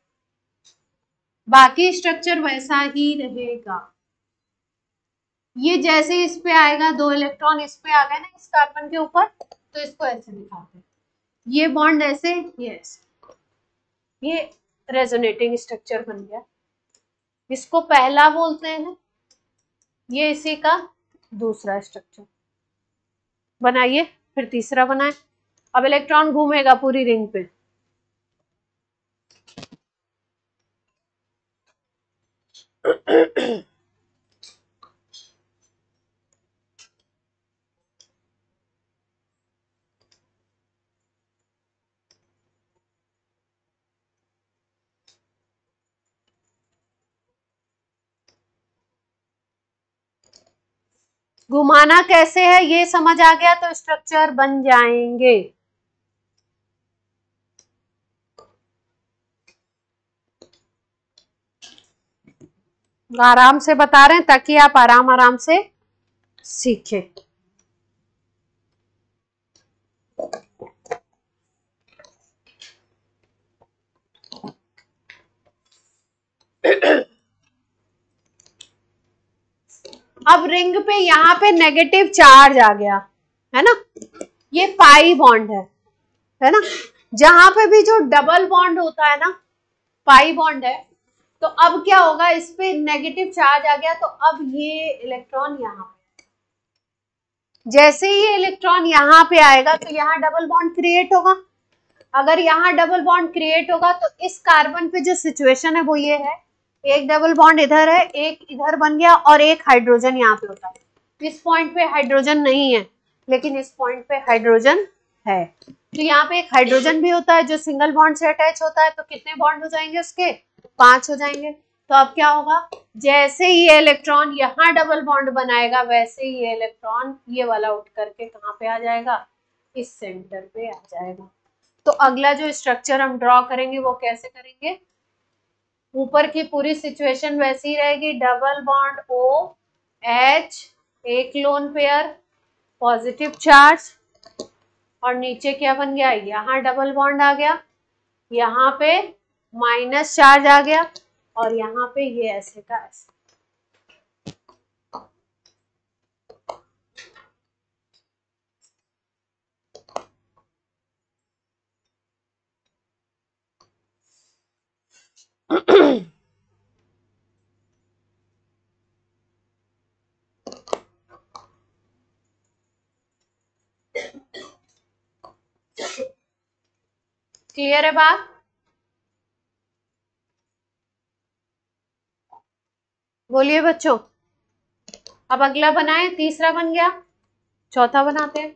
बाकी स्ट्रक्चर वैसा ही रहेगा। ये जैसे इस पे आएगा, दो इलेक्ट्रॉन इस पे आ गए ना इस कार्बन के ऊपर, तो इसको ऐसे दिखाते हैं, ये बॉन्ड ऐसे, ये ऐसे, ये रेजोनेटिंग स्ट्रक्चर बन गया। इसको पहला बोलते हैं, ये इसी का दूसरा स्ट्रक्चर। बनाइए, फिर तीसरा बनाए। अब इलेक्ट्रॉन घूमेगा पूरी रिंग पे। घुमाना कैसे है ये समझ आ गया तो स्ट्रक्चर बन जाएंगे। आराम से बता रहे हैं ताकि आप आराम आराम से सीखें। अब रिंग पे यहाँ पे नेगेटिव चार्ज आ गया है ना, ये पाई बॉन्ड है ना, जहां पे भी जो डबल बॉन्ड होता है ना, पाई बॉन्ड है, तो अब क्या होगा? इस पे नेगेटिव चार्ज आ गया, तो अब ये इलेक्ट्रॉन यहाँ पे, जैसे ही ये इलेक्ट्रॉन यहाँ पे आएगा तो यहाँ डबल बॉन्ड क्रिएट होगा। अगर यहाँ डबल बॉन्ड क्रिएट होगा तो इस कार्बन पे जो सिचुएशन है वो ये है, एक डबल बॉन्ड इधर है, एक इधर बन गया, और एक हाइड्रोजन यहाँ पे होता है। इस पॉइंट पे हाइड्रोजन नहीं है, लेकिन इस पॉइंट पे हाइड्रोजन है, तो यहाँ पे एक हाइड्रोजन भी होता है जो सिंगल बॉन्ड से अटैच होता है। तो कितने बॉन्ड हो जाएंगे उसके? 5 हो जाएंगे। तो अब क्या होगा? जैसे ही ये इलेक्ट्रॉन यहाँ डबल बॉन्ड बनाएगा, वैसे ही ये इलेक्ट्रॉन ये वाला उठ करके कहाँ पे आ जाएगा? इस सेंटर पे आ जाएगा। तो अगला जो स्ट्रक्चर हम ड्रॉ करेंगे वो कैसे करेंगे? ऊपर की पूरी सिचुएशन वैसी रहेगी, डबल बॉन्ड O H, एक लोन पेयर, पॉजिटिव चार्ज, और नीचे क्या बन गया? यहाँ डबल बॉन्ड आ गया, यहाँ पे माइनस चार्ज आ गया और यहाँ पे ये ऐसे का ऐसे। क्लियर है बात? बोलिए बच्चों। अब अगला बनाए, तीसरा बन गया, चौथा बनाते हैं।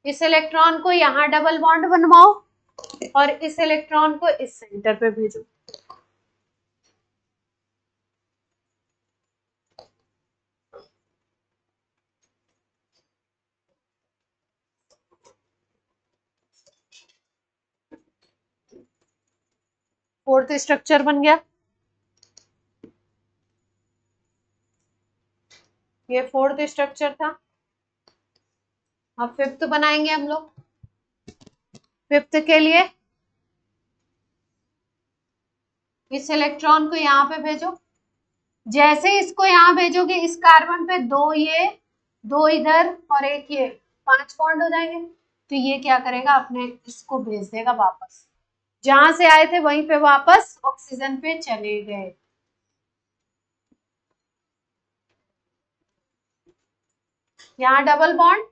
इस इलेक्ट्रॉन को यहाँ डबल बॉन्ड बनवाओ और इस इलेक्ट्रॉन को इस सेंटर पे भेजो। फोर्थ स्ट्रक्चर बन गया, ये फोर्थ स्ट्रक्चर था। अब फिफ्थ बनाएंगे हम लोग। फिफ्थ के लिए इस इलेक्ट्रॉन को यहाँ पे भेजो। जैसे इसको यहाँ भेजोगे इस कार्बन पे दो ये, दो इधर और एक ये, 5 बॉन्ड हो जाएंगे। तो ये क्या करेगा, अपने इसको भेज देगा वापस, जहां से आए थे वहीं पे वापस ऑक्सीजन पे चले गए। यहाँ डबल बॉन्ड,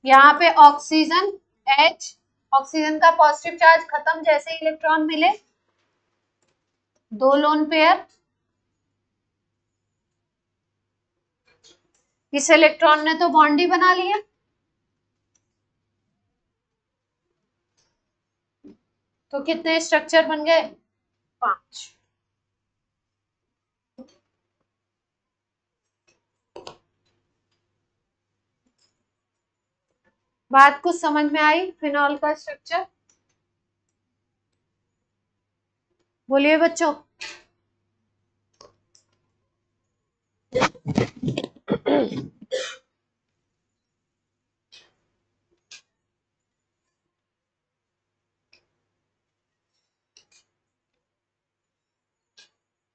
यहाँ पे ऑक्सीजन H, ऑक्सीजन का पॉजिटिव चार्ज खत्म, जैसे इलेक्ट्रॉन मिले दो लोन पेयर। इस इलेक्ट्रॉन ने तो बॉन्ड ही बना लिया, तो कितने स्ट्रक्चर बन गए, 5। बात कुछ समझ में आई? फिनॉल का स्ट्रक्चर बोलिए बच्चों।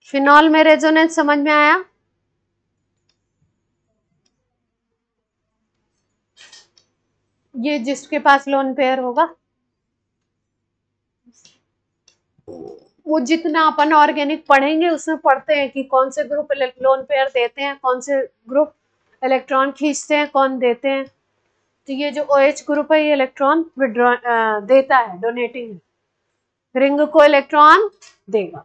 फिनॉल में रेजोनेंस समझ में आया? ये जिसके पास लोन पेयर होगा, वो जितना अपन ऑर्गेनिक पढ़ेंगे उसमें पढ़ते हैं कि कौन से ग्रुप लोन पेयर देते हैं, कौन से ग्रुप इलेक्ट्रॉन खींचते हैं, कौन देते हैं। तो ये जो OH ग्रुप है ये इलेक्ट्रॉन विड्रॉ देता है, डोनेटिंग है, रिंग को इलेक्ट्रॉन देगा।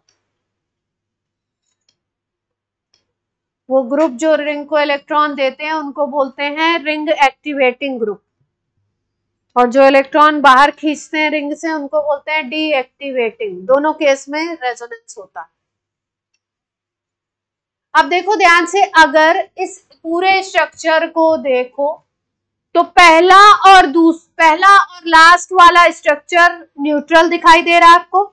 वो ग्रुप जो रिंग को इलेक्ट्रॉन देते हैं उनको बोलते हैं रिंग एक्टिवेटिंग ग्रुप, और जो इलेक्ट्रॉन बाहर खींचते हैं रिंग से उनको बोलते हैं डीएक्टिवेटिंग। दोनों केस में रेजोनेंस होता है। अब देखो ध्यान से, अगर इस पूरे स्ट्रक्चर को देखो तो पहला और लास्ट वाला स्ट्रक्चर न्यूट्रल दिखाई दे रहा है आपको।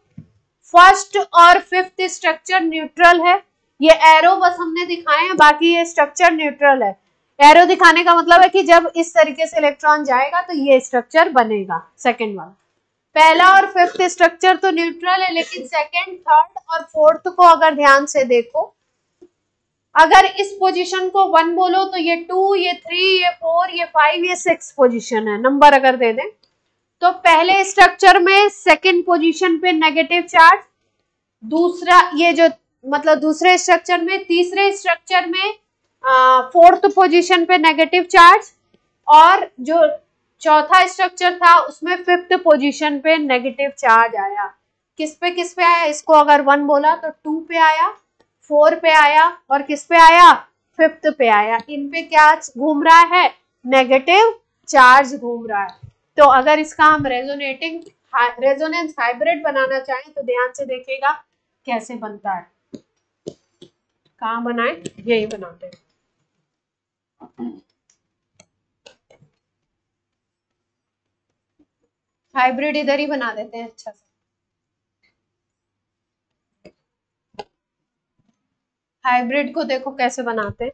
फर्स्ट और फिफ्थ स्ट्रक्चर न्यूट्रल है। ये एरो बस हमने दिखाए हैं, बाकी ये स्ट्रक्चर न्यूट्रल है। एरो दिखाने का मतलब है कि जब इस तरीके से इलेक्ट्रॉन जाएगा तो ये स्ट्रक्चर बनेगा, सेकेंड वाला। पहला और फिफ्थ स्ट्रक्चर तो न्यूट्रल है, लेकिन सेकेंड, थर्ड और फोर्थ को अगर ध्यान से देखो, अगर इस पोजीशन को 1 बोलो तो ये 2, ये 3, ये 4, ये 5, ये 6 पोजीशन है, नंबर अगर दे दें तो पहले स्ट्रक्चर में सेकेंड पोजीशन पे नेगेटिव चार्ज, दूसरा ये जो मतलब दूसरे स्ट्रक्चर में, तीसरे स्ट्रक्चर में फोर्थ पोजीशन पे नेगेटिव चार्ज, और जो चौथा स्ट्रक्चर था उसमें फिफ्थ पोजीशन पे नेगेटिव चार्ज आया। किस पे आया? इसको अगर 1 बोला तो 2 पे आया, 4 पे आया और किस पे आया? फिफ्थ पे आया। इन पे क्या घूम रहा है? नेगेटिव चार्ज घूम रहा है। तो अगर इसका हम रेजोनेंस हाइब्रिड बनाना चाहें तो ध्यान से देखिएगा कैसे बनता है। कहाँ बनाए? यही बनाते हैं। हाइब्रिड इधर ही बना देते हैं अच्छा से। हाइब्रिड को देखो कैसे बनाते हैं।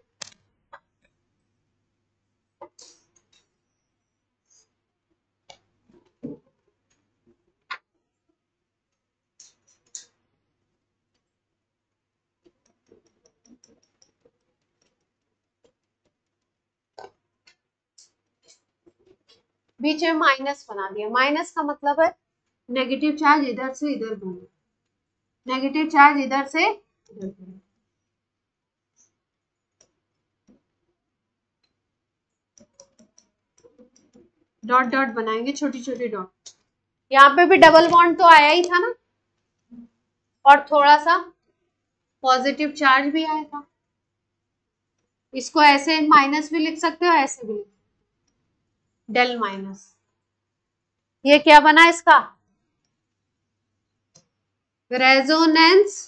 बीच में माइनस बना दिया। माइनस का मतलब है नेगेटिव चार्ज इधर से इधर घूमे, नेगेटिव चार्ज इधर से इधर घूमे। डॉट डॉट बनाएंगे, छोटी छोटी डॉट। यहाँ पे भी डबल बॉन्ड तो आया ही था ना, और थोड़ा सा पॉजिटिव चार्ज भी आया था। इसको ऐसे माइनस भी लिख सकते हो, ऐसे भी, डेल माइनस। ये क्या बना इसका? Resonance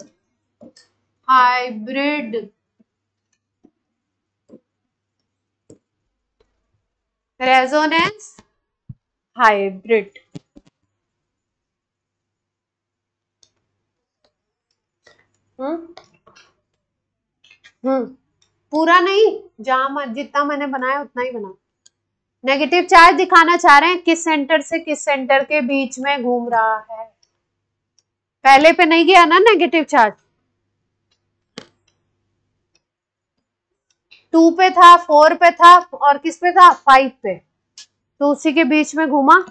hybrid, resonance hybrid. पूरा नहीं, जहां जितना मैंने बनाया उतना ही बना। नेगेटिव चार्ज दिखाना चाह रहे हैं किस सेंटर से किस सेंटर के बीच में घूम रहा है। पहले पे नहीं गया ना नेगेटिव चार्ज, 2 पे था, 4 पे था, और किस पे था? 5 पे, तो उसी के बीच में घूमा।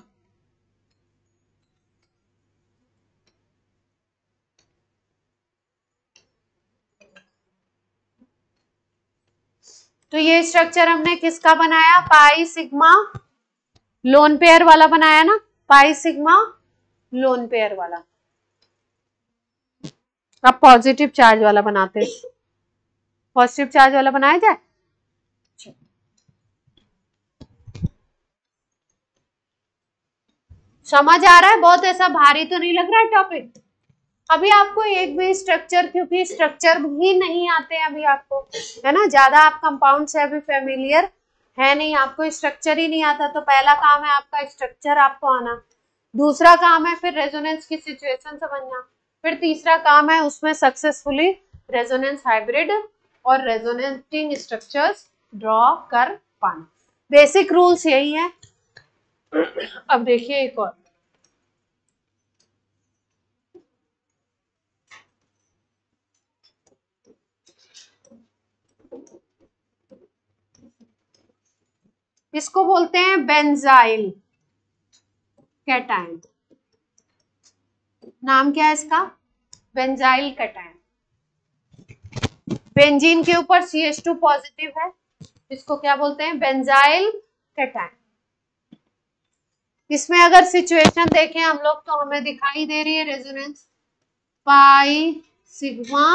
तो ये स्ट्रक्चर हमने किसका बनाया? पाई सिग्मा लोन पेयर वाला बनाया ना, पाई सिग्मा लोन पेयर वाला। अब पॉजिटिव चार्ज वाला बनाते हैं, पॉजिटिव चार्ज वाला बनाया जाए। समझ आ रहा है? बहुत ऐसा भारी तो नहीं लग रहा है टॉपिक? अभी आपको एक भी स्ट्रक्चर, क्योंकि स्ट्रक्चर भी नहीं आते हैं अभी आपको, है ना, ज्यादा आप कंपाउंड से अभी फेमिलियर है नहीं, आपको स्ट्रक्चर ही नहीं आता। तो पहला काम है आपका स्ट्रक्चर आपको आना, दूसरा काम है फिर रेजोनेंस की सिचुएशन समझना, फिर तीसरा काम है उसमें सक्सेसफुली रेजोनेंस हाइब्रिड और रेजोनेटिंग स्ट्रक्चर्स ड्रॉ कर पाना। बेसिक रूल्स यही है। अब देखिए एक और, इसको बोलते हैं बेंजाइल कैटायन। नाम क्या है इसका? Benzyl cation. बेंजीन के ऊपर CH2 पॉजिटिव है, इसको क्या बोलते हैं? Benzyl cation. इसमें अगर सिचुएशन देखें हम लोग तो हमें दिखाई दे रही है resonance pi sigma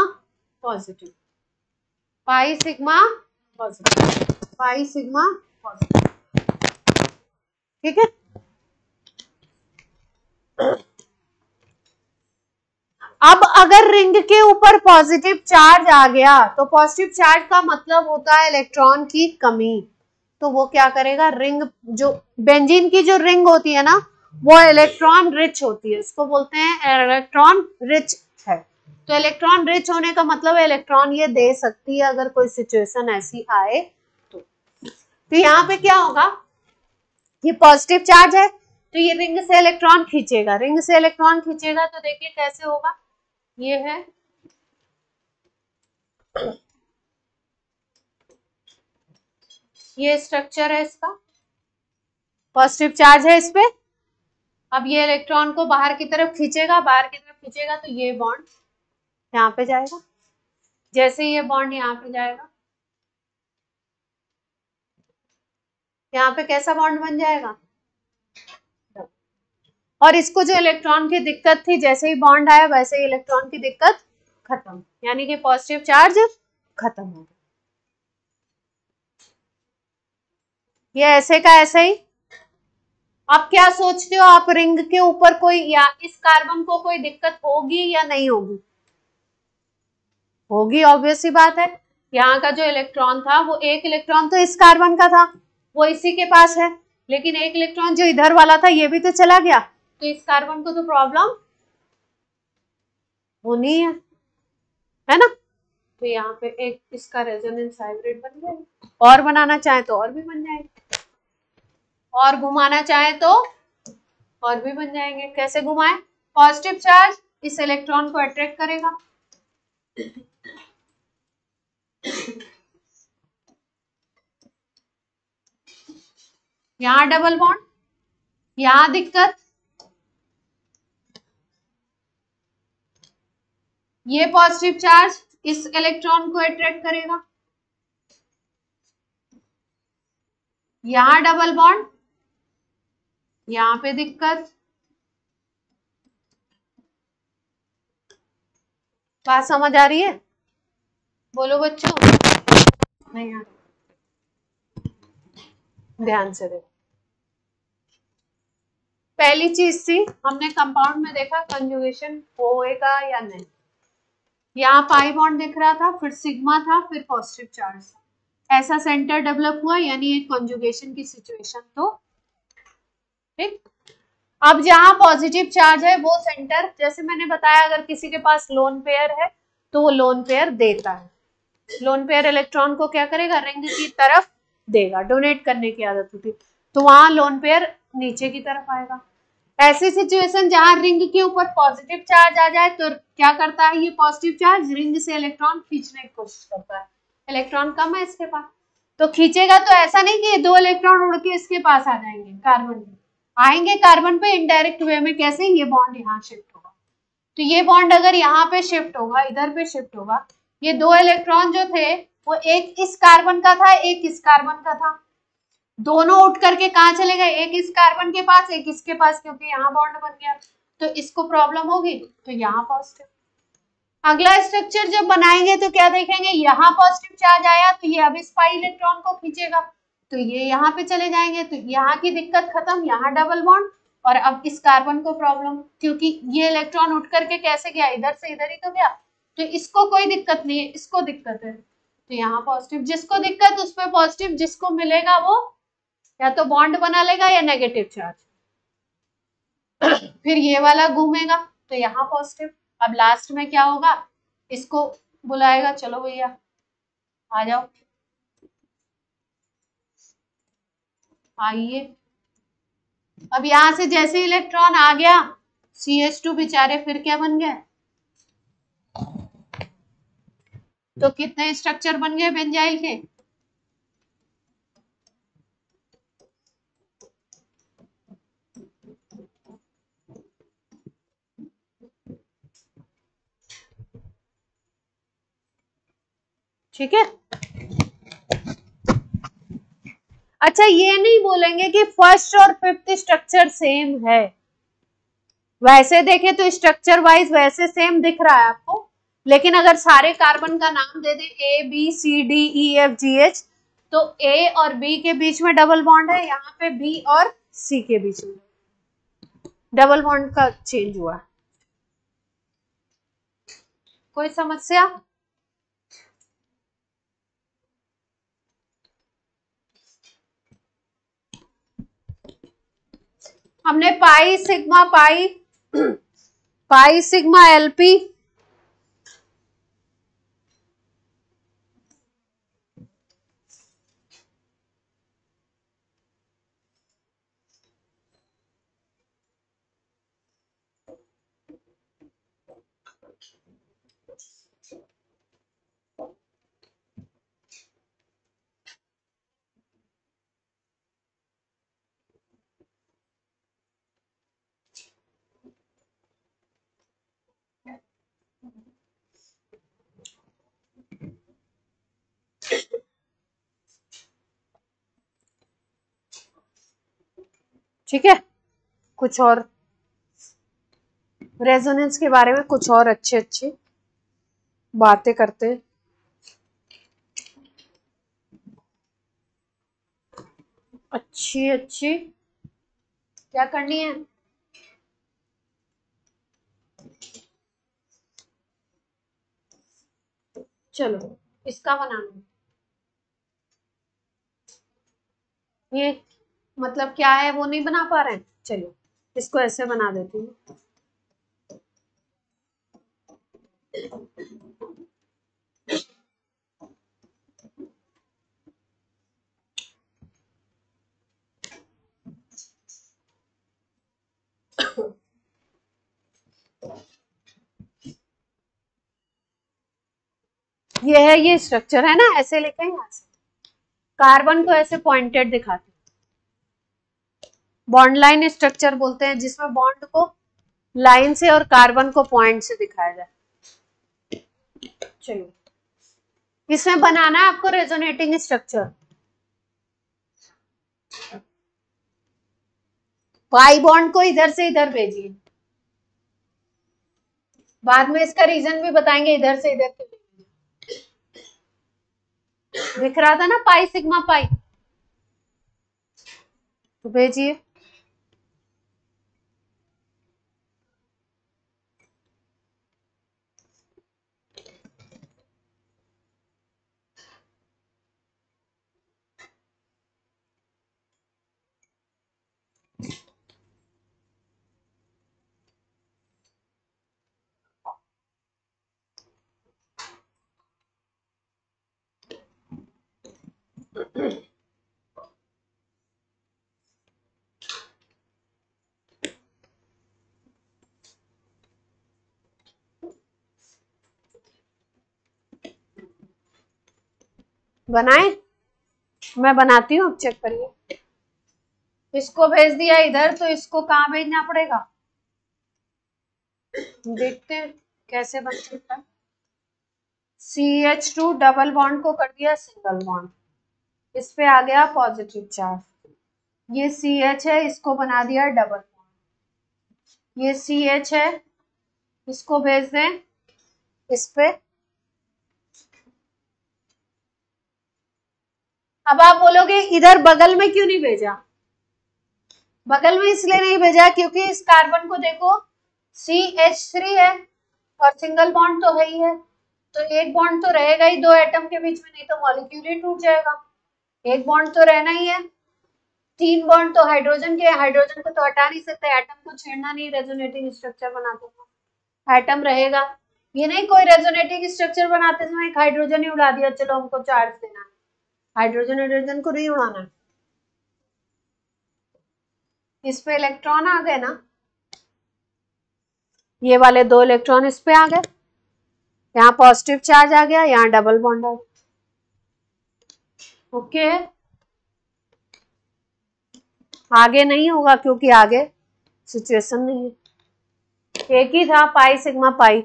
positive, pi sigma positive, pi sigma positive. ठीक है, अब अगर रिंग के ऊपर पॉजिटिव चार्ज आ गया तो पॉजिटिव चार्ज का मतलब होता है इलेक्ट्रॉन की कमी। तो वो क्या करेगा? रिंग, जो बेंजीन की जो रिंग होती है ना, वो इलेक्ट्रॉन रिच होती है, उसको बोलते हैं इलेक्ट्रॉन रिच है। तो इलेक्ट्रॉन रिच होने का मतलब है इलेक्ट्रॉन ये दे सकती है अगर कोई सिचुएशन ऐसी आए तो यहाँ पे क्या होगा? ये पॉजिटिव चार्ज है तो ये रिंग से इलेक्ट्रॉन खींचेगा, रिंग से इलेक्ट्रॉन खींचेगा तो देखिए कैसे होगा। ये है, ये स्ट्रक्चर है इसका, पॉजिटिव चार्ज है इस पे। अब ये इलेक्ट्रॉन को बाहर की तरफ खींचेगा, बाहर की तरफ खींचेगा तो ये बॉन्ड यहाँ पे जाएगा, जैसे ये बॉन्ड यहाँ पे जाएगा, यहाँ पे कैसा बॉन्ड बन जाएगा? और इसको जो इलेक्ट्रॉन की दिक्कत थी, जैसे ही बॉन्ड आया वैसे ही इलेक्ट्रॉन की दिक्कत खत्म, यानी कि पॉजिटिव चार्ज खत्म हो गया। ये ऐसे का ऐसे ही। अब क्या सोचते हो आप, रिंग के ऊपर कोई, या इस कार्बन को कोई दिक्कत होगी या नहीं होगी? होगी, ऑब्वियस सी बात है। यहाँ का जो इलेक्ट्रॉन था वो एक इलेक्ट्रॉन तो इस कार्बन का था, वो इसी के पास है, लेकिन एक इलेक्ट्रॉन जो इधर वाला था ये भी तो चला गया, तो इस कार्बन को तो प्रॉब्लम होनी है ना। तो यहाँ पे एक इसका रेजोनेंस हाइब्रिड बन जाएगा, और बनाना चाहे तो और भी बन जाएंगे, और घुमाना चाहे तो और भी बन जाएंगे। कैसे घुमाए? पॉजिटिव चार्ज इस इलेक्ट्रॉन को अट्रैक्ट करेगा, यहाँ डबल बॉन्ड, यहां दिक्कत, ये पॉजिटिव चार्ज इस इलेक्ट्रॉन को अट्रैक्ट करेगा, यहां डबल बॉन्ड, यहां पे दिक्कत। बात समझ आ रही है? बोलो बच्चों। नहीं आ रही, ध्यान से देखो। पहली चीज थी, हमने कंपाउंड में देखा कंजुगेशन होएगा या नहीं। यहाँ पाई बॉन्ड दिख रहा था, फिर सिग्मा था, फिर पॉजिटिव चार्ज था, ऐसा सेंटर डेवलप हुआ, यानी एक कंजुगेशन की सिचुएशन। तो ठीक, अब जहां पॉजिटिव चार्ज है वो सेंटर, जैसे मैंने बताया, अगर किसी के पास लोन पेयर है तो वो लोन पेयर देता है, लोन पेयर इलेक्ट्रॉन को क्या करेगा, रिंग की तरफ देगा, डोनेट करने की आदत होती, तो वहां लोन पेयर नीचे की तरफ आएगा। ऐसी सिचुएशन जहां रिंग के ऊपर पॉजिटिव चार्ज आ जाए तो क्या करता है, ये पॉजिटिव चार्ज रिंग से इलेक्ट्रॉन खींचने की कोशिश करता है, इलेक्ट्रॉन कम है इसके पास, तो खींचेगा, तो ऐसा नहीं कि 2 इलेक्ट्रॉन उड़ के इसके पास आ जाएंगे, कार्बन पे आएंगे, कार्बन पे इनडायरेक्ट वे में, कैसे, ये बॉन्ड यहाँ शिफ्ट होगा, तो ये बॉन्ड अगर यहाँ पे शिफ्ट होगा, इधर पे शिफ्ट होगा, ये 2 इलेक्ट्रॉन जो थे वो एक इस कार्बन का था, एक इस कार्बन का था, दोनों उठ करके कहाँ चले गए, एक इस कार्बन के पास, एक इसके पास, क्योंकि यहाँ बॉन्ड बन गया, तो इसको प्रॉब्लम होगी, तो यहाँ पॉजिटिव। अगला स्ट्रक्चर जब बनाएंगे तो क्या देखेंगे, यहाँ पॉजिटिव चार्ज आया तो ये अब इस पाई इलेक्ट्रॉन को खींचेगा, तो ये यहाँ पे चले जाएंगे, तो यहाँ की दिक्कत खत्म, यहाँ डबल बॉन्ड, और अब इस कार्बन को प्रॉब्लम, क्योंकि ये इलेक्ट्रॉन उठ करके कैसे गया, इधर से इधर ही तो गया, तो इसको कोई दिक्कत नहीं है, इसको दिक्कत है, तो यहाँ पॉजिटिव, जिसको दिक्कत उस पर पॉजिटिव, जिसको मिलेगा वो या तो बॉन्ड बना लेगा या नेगेटिव चार्ज, फिर ये वाला घूमेगा तो यहाँ पॉजिटिव। अब लास्ट में क्या होगा, इसको बुलाएगा, चलो भैया आ जाओ, आइए। अब यहां से जैसे इलेक्ट्रॉन आ गया, CH2 बेचारे फिर क्या बन गए, तो कितने स्ट्रक्चर बन गए बेंजाइल के, ठीक है। अच्छा, ये नहीं बोलेंगे कि फर्स्ट और फिफ्थ स्ट्रक्चर सेम है, वैसे देखें तो स्ट्रक्चर वाइज वैसे सेम दिख रहा है आपको, लेकिन अगर सारे कार्बन का नाम दे दें ABCDEFGH, तो A और B के बीच में डबल बॉन्ड है, यहाँ पे B और C के बीच में डबल बॉन्ड का चेंज हुआ। कोई समस्या? हमने pi sigma pi pi sigma LP ठीक है। कुछ और रेजोनेंस के बारे में कुछ और अच्छे अच्छे बातें करते हैं। अच्छी अच्छी क्या करनी है, चलो इसका बनाना, ये मतलब क्या है वो नहीं बना पा रहे हैं, चलो इसको ऐसे बना देती हूँ। ये है, ये स्ट्रक्चर है ना, ऐसे लिखेंगे, कार्बन को ऐसे पॉइंटेड दिखाते, बॉन्ड लाइन स्ट्रक्चर बोलते हैं, जिसमें बॉन्ड को लाइन से और कार्बन को पॉइंट से दिखाया जाए। चलिए, इसमें बनाना है आपको रेजोनेटिंग स्ट्रक्चर। पाई बॉन्ड को इधर से इधर भेजिए, बाद में इसका रीजन भी बताएंगे इधर से इधर क्यों दिख रहा था ना, पाई सिग्मा पाई, तो भेजिए। बनाए, मैं बनाती हूँ, अब चेक करिए। इसको भेज दिया इधर, तो इसको कहाँ भेजना पड़ेगा, देखते हैं कैसे बन सकता है। CH2 डबल बॉन्ड को कर दिया सिंगल बॉन्ड, इस पे आ गया पॉजिटिव चार्ज। ये CH है, इसको बना दिया डबल बॉन्ड। ये CH है, इसको भेज दें इस पे। अब आप बोलोगे इधर बगल में क्यों नहीं भेजा, बगल में इसलिए नहीं भेजा क्योंकि इस कार्बन को देखो CH3 है और सिंगल बॉन्ड तो है ही है, तो एक बॉन्ड तो रहेगा ही दो एटम के बीच में, नहीं तो मॉलिक्यूल ही टूट जाएगा। एक बॉन्ड तो रहना ही है, तीन बॉन्ड तो हाइड्रोजन के, हाइड्रोजन को तो हटा नहीं सकते, एटम को छेड़ना नहीं, रेजोनेटिंग स्ट्रक्चर बनाते हैं एटम रहेगा। ये नहीं कोई रेजोनेटिंग स्ट्रक्चर बनाते समय एक हाइड्रोजन ही उड़ा दिया, चलो हमको चार्ज देना है, हाइड्रोजन हाइड्रोजन को नहीं उड़ाना है। इस पे इलेक्ट्रॉन आ गए ना, ये वाले दो इलेक्ट्रॉन इस पे आ गए, यहाँ पॉजिटिव चार्ज आ गया, यहाँ डबल बॉन्ड आ गया। ओके, आगे नहीं होगा क्योंकि आगे सिचुएशन नहीं है, एक ही था पाई सिग्मा पाई।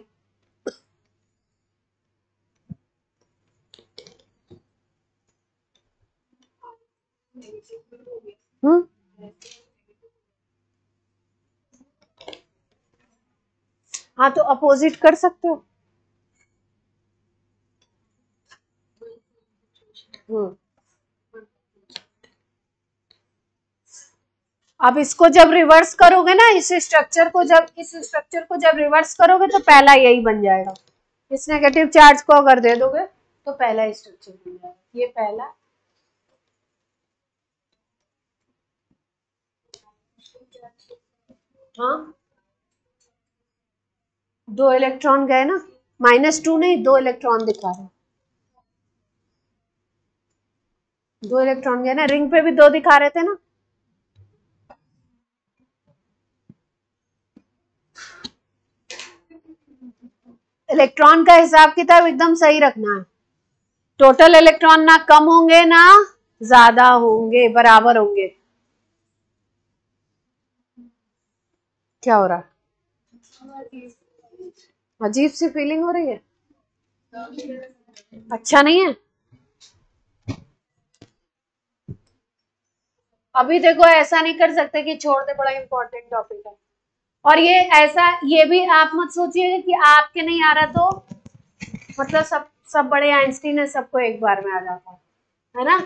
हाँ, तो अपोजिट कर सकते हो। अब इसको जब रिवर्स करोगे ना, इस स्ट्रक्चर को जब रिवर्स करोगे तो पहला यही बन जाएगा। इस नेगेटिव चार्ज को अगर दे दोगे तो पहला स्ट्रक्चर बन जाएगा, ये पहला। हाँ, दो इलेक्ट्रॉन गए ना, -2 नहीं, दो इलेक्ट्रॉन दिखा रहे, दो इलेक्ट्रॉन गए ना, रिंग पे भी दो दिखा रहे थे ना। इलेक्ट्रॉन का हिसाब किताब एकदम सही रखना है, टोटल इलेक्ट्रॉन ना कम होंगे ना ज्यादा होंगे, बराबर होंगे। क्या हो रहा है, अजीब सी फीलिंग हो रही है, अच्छा नहीं है। अभी देखो ऐसा नहीं कर सकते कि छोड़ दे, बड़ा इंपॉर्टेंट टॉपिक है। और ये ऐसा, ये भी आप मत सोचिए कि आपके नहीं आ रहा तो मतलब सब बड़े आइंस्टीन है, सबको एक बार में आ जाता है ना।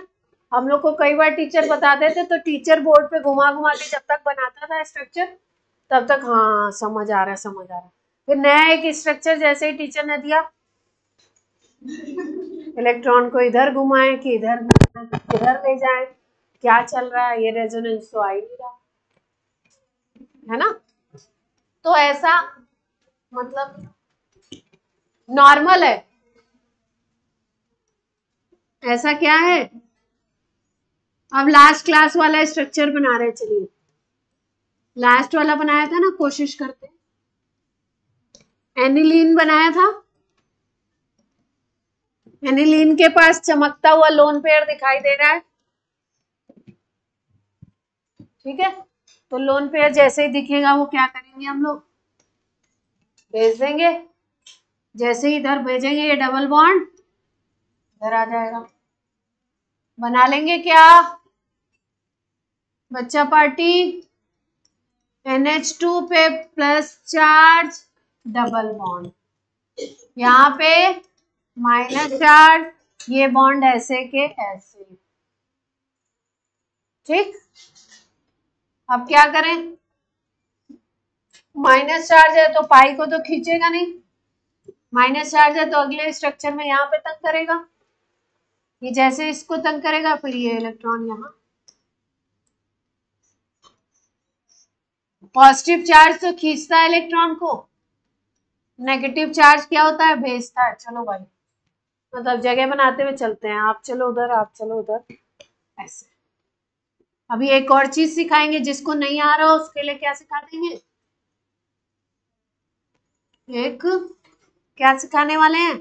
हम लोग को कई बार टीचर बताते थे, तो टीचर बोर्ड पे घुमा घुमा के जब तक बनाता था स्ट्रक्चर, तब तक हाँ समझ आ रहा है समझ आ रहा है। फिर नया एक स्ट्रक्चर जैसे ही टीचर ने दिया, इलेक्ट्रॉन को इधर घुमाए कि इधर ले जाए, क्या चल रहा है, ये रेजोनेंस तो आ ही नहीं रहा है ना। तो ऐसा मतलब नॉर्मल है, ऐसा क्या है। अब लास्ट क्लास वाला स्ट्रक्चर बना रहे, चलिए लास्ट वाला बनाया था ना, कोशिश करते। एनिलीन बनाया था, एनिलीन के पास चमकता हुआ लोन पेयर दिखाई दे रहा है, ठीक है। तो लोन पेयर जैसे ही दिखेगा वो क्या करेंगे हम लोग, भेज देंगे। जैसे ही इधर भेजेंगे ये डबल बॉन्ड इधर आ जाएगा, बना लेंगे क्या बच्चा पार्टी, NH2 पे प्लस चार्ज डबल बॉन्ड, यहाँ पे माइनस चार्ज, ये बॉन्ड ऐसे के ऐसे। ठीक, अब क्या करें, माइनस चार्ज है तो पाई को तो खींचेगा नहीं, माइनस चार्ज है तो अगले स्ट्रक्चर में यहाँ पे तंग करेगा, ये जैसे इसको तंग करेगा फिर ये इलेक्ट्रॉन यहाँ। पॉजिटिव चार्ज तो खींचता है इलेक्ट्रॉन को, नेगेटिव चार्ज क्या होता है, भेजता है। चलो भाई मतलब जगह बनाते हुए चलते हैं, आप चलो उधर, आप चलो उधर, ऐसे। अभी एक और चीज सिखाएंगे, जिसको नहीं आ रहा उसके लिए क्या सिखा देंगे, एक क्या सिखाने वाले हैं,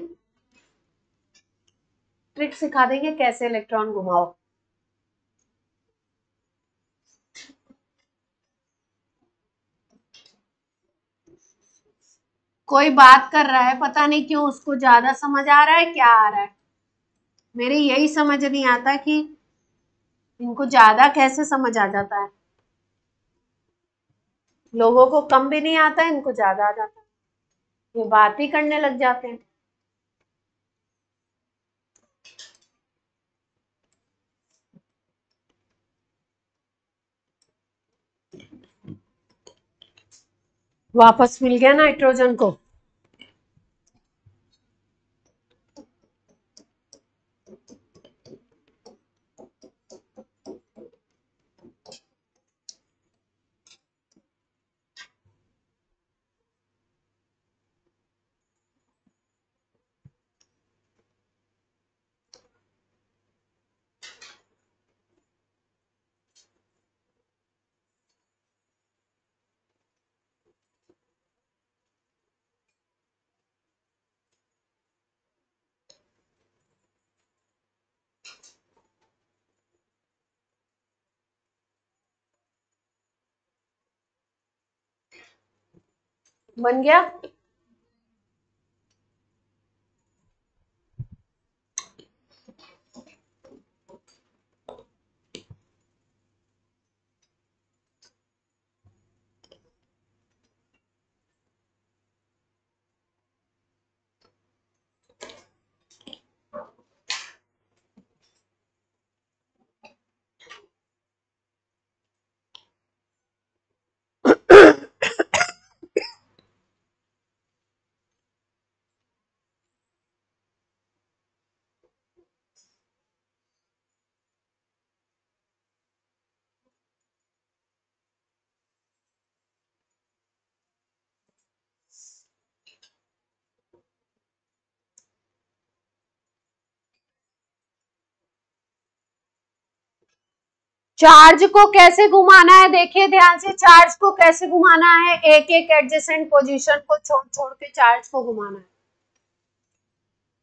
ट्रिक सिखा देंगे कैसे इलेक्ट्रॉन घुमाओ। कोई बात कर रहा है, पता नहीं क्यों उसको ज्यादा समझ आ रहा है, क्या आ रहा है, मेरी यही समझ नहीं आता कि इनको ज्यादा कैसे समझ आ जाता है, लोगों को कम भी नहीं आता है, इनको ज्यादा आ जाता है, ये बात ही करने लग जाते हैं। वापस मिल गया नाइट्रोजन को, बन गया। चार्ज को कैसे घुमाना है, देखिए ध्यान से, चार्ज को कैसे घुमाना है, एक एक एडजेसेंट पोजीशन को छोड़ छोड़ के चार्ज को घुमाना है।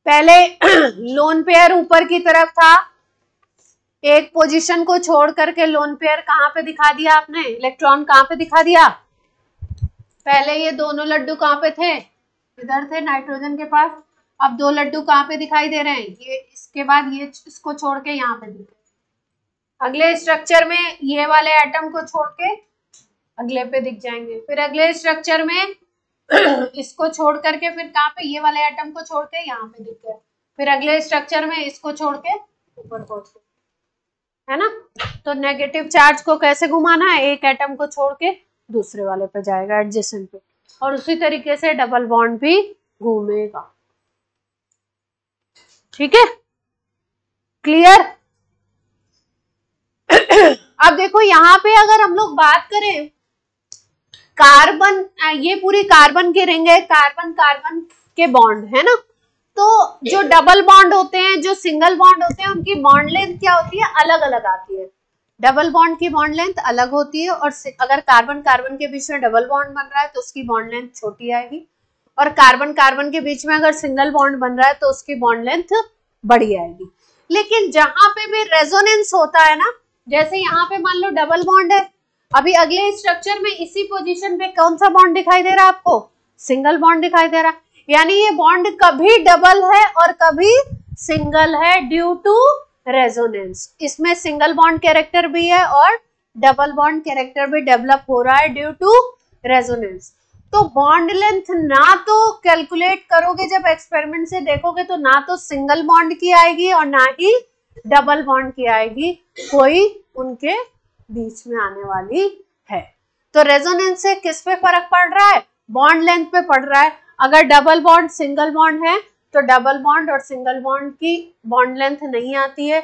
पहले लोन पेयर ऊपर की तरफ था, एक पोजीशन को छोड़ करके लोन पेयर कहां पे दिखा दिया आपने, इलेक्ट्रॉन कहां पे दिखा दिया, पहले ये दोनों लड्डू कहां पे थे, इधर थे नाइट्रोजन के पास, अब दो लड्डू कहां पे दिखाई दे रहे हैं, ये इसके बाद ये इसको छोड़ के यहाँ पे दिखे, अगले स्ट्रक्चर में ये वाले एटम को छोड़ के अगले पे दिख जाएंगे, फिर अगले स्ट्रक्चर में इसको छोड़ करके फिर कहाँ पे, ये वाले एटम को छोड़ के यहाँ पे दिख गए, फिर अगले स्ट्रक्चर में इसको छोड़ के ऊपर पहुंच गए, है ना। तो नेगेटिव चार्ज को कैसे घुमाना है, एक एटम को छोड़ के दूसरे वाले पे जाएगा एडजेसेंट पे, और उसी तरीके से डबल बॉन्ड भी घूमेगा। ठीक है, क्लियर। अब देखो यहाँ पे अगर हम लोग बात करें कार्बन, ये पूरी कार्बन के रिंग है, कार्बन कार्बन के बॉन्ड है ना, तो जो डबल बॉन्ड होते हैं, जो सिंगल बॉन्ड होते हैं, उनकी बॉन्ड लेंथ क्या होती है, अलग अलग आती है। डबल बॉन्ड की बॉन्ड लेंथ अलग होती है, और अगर कार्बन कार्बन के बीच में डबल बॉन्ड बन रहा है तो उसकी बॉन्ड लेंथ छोटी आएगी, और कार्बन कार्बन के बीच में अगर सिंगल बॉन्ड बन रहा है तो उसकी बॉन्ड लेंथ बड़ी आएगी। लेकिन जहां पे भी रेजोनेंस होता है ना, जैसे यहाँ पे मान लो डबल बॉन्ड है, अभी अगले स्ट्रक्चर में इसी पोजीशन पे कौन सा बॉन्ड दिखाई दे रहा है आपको? सिंगल बॉन्ड दिखाई दे रहा है। यानी ये बॉन्ड कभी डबल है और कभी सिंगल है ड्यू टू रेजोनेंस। इसमें सिंगल बॉन्ड कैरेक्टर भी है और डबल बॉन्ड कैरेक्टर भी डेवलप हो रहा है ड्यू टू रेजोनेंस। तो बॉन्ड लेंथ ना तो कैलकुलेट करोगे जब एक्सपेरिमेंट से देखोगे तो ना तो सिंगल बॉन्ड की आएगी और ना ही डबल बॉन्ड की आएगी, कोई उनके बीच में आने वाली है। तो रेजोनेंस से किस पे फर्क पड़ रहा है? बॉन्ड लेंथ पे पड़ रहा है। अगर डबल बॉन्ड सिंगल बॉन्ड है तो डबल बॉन्ड और सिंगल बॉन्ड की बॉन्ड लेंथ नहीं आती है।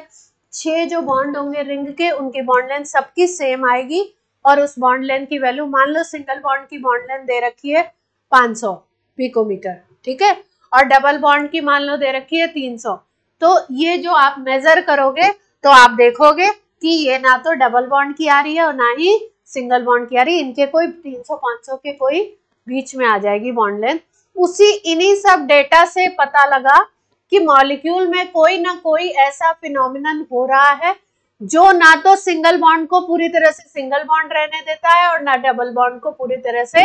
6 जो बॉन्ड होंगे रिंग के उनकी बॉन्ड लेंथ सबकी सेम आएगी और उस बॉन्ड लेंथ की वैल्यू, मान लो सिंगल बॉन्ड की बॉन्ड लेंथ दे रखी है 500 पिकोमीटर, ठीक है, और डबल बॉन्ड की मान लो दे रखी है 300। तो ये जो आप मेजर करोगे तो आप देखोगे कि ये ना तो डबल बॉन्ड की आ रही है और ना ही सिंगल बॉन्ड की आ रही है, इनके कोई 300-500 के कोई बीच में आ जाएगी बॉन्ड लेंथ। उसी इन्हीं सब डेटा से पता लगा कि मॉलिक्यूल में कोई ना कोई ऐसा फिनोमिनन हो रहा है जो ना तो सिंगल बॉन्ड को पूरी तरह से सिंगल बॉन्ड रहने देता है और ना डबल बॉन्ड को पूरी तरह से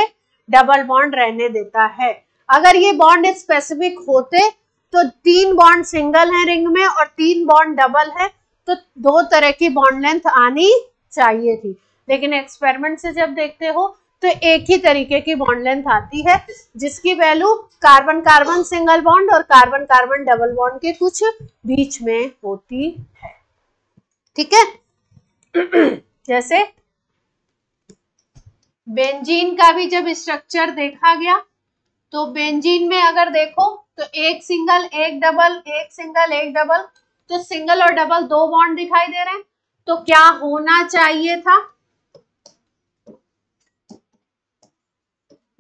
डबल बॉन्ड रहने देता है। अगर ये बॉन्ड स्पेसिफिक होते तो 3 बॉन्ड सिंगल है रिंग में और 3 बॉन्ड डबल है तो 2 तरह की बॉन्ड लेंथ आनी चाहिए थी, लेकिन एक्सपेरिमेंट से जब देखते हो तो एक ही तरीके की बॉन्ड लेंथ आती है जिसकी value carbon carbon single bond और कार्बन कार्बन डबल बॉन्ड के कुछ बीच में होती है, ठीक है। जैसे बेंजीन का भी जब स्ट्रक्चर देखा गया तो बेंजीन में अगर देखो तो एक सिंगल एक डबल, एक सिंगल एक डबल, तो सिंगल और डबल 2 बॉन्ड दिखाई दे रहे हैं। तो क्या होना चाहिए था?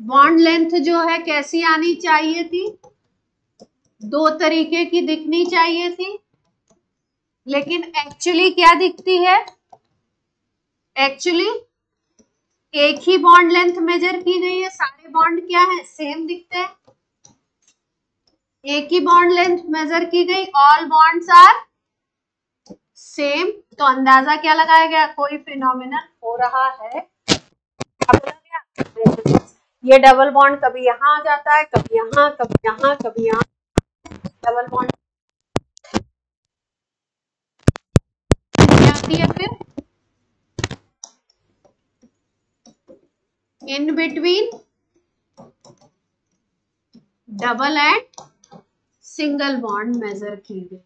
बॉन्ड लेंथ जो है कैसी आनी चाहिए थी? 2 तरीके की दिखनी चाहिए थी, लेकिन एक्चुअली क्या दिखती है? एक्चुअली एक ही बॉन्ड लेंथ मेजर की गई है, सारे बॉन्ड क्या है? सेम दिखते हैं। एक ही बॉन्ड लेंथ मेजर की गई, ऑल बॉन्ड्स आर सेम, तो अंदाजा क्या लगाया गया? कोई फिनोमिनन हो रहा है। ये डबल बॉन्ड कभी यहाँ आ जाता है, कभी यहाँ, कभी यहाँ, कभी यहाँ, डबल बॉन्ड आती है फिर in between double and single bond measure की गई।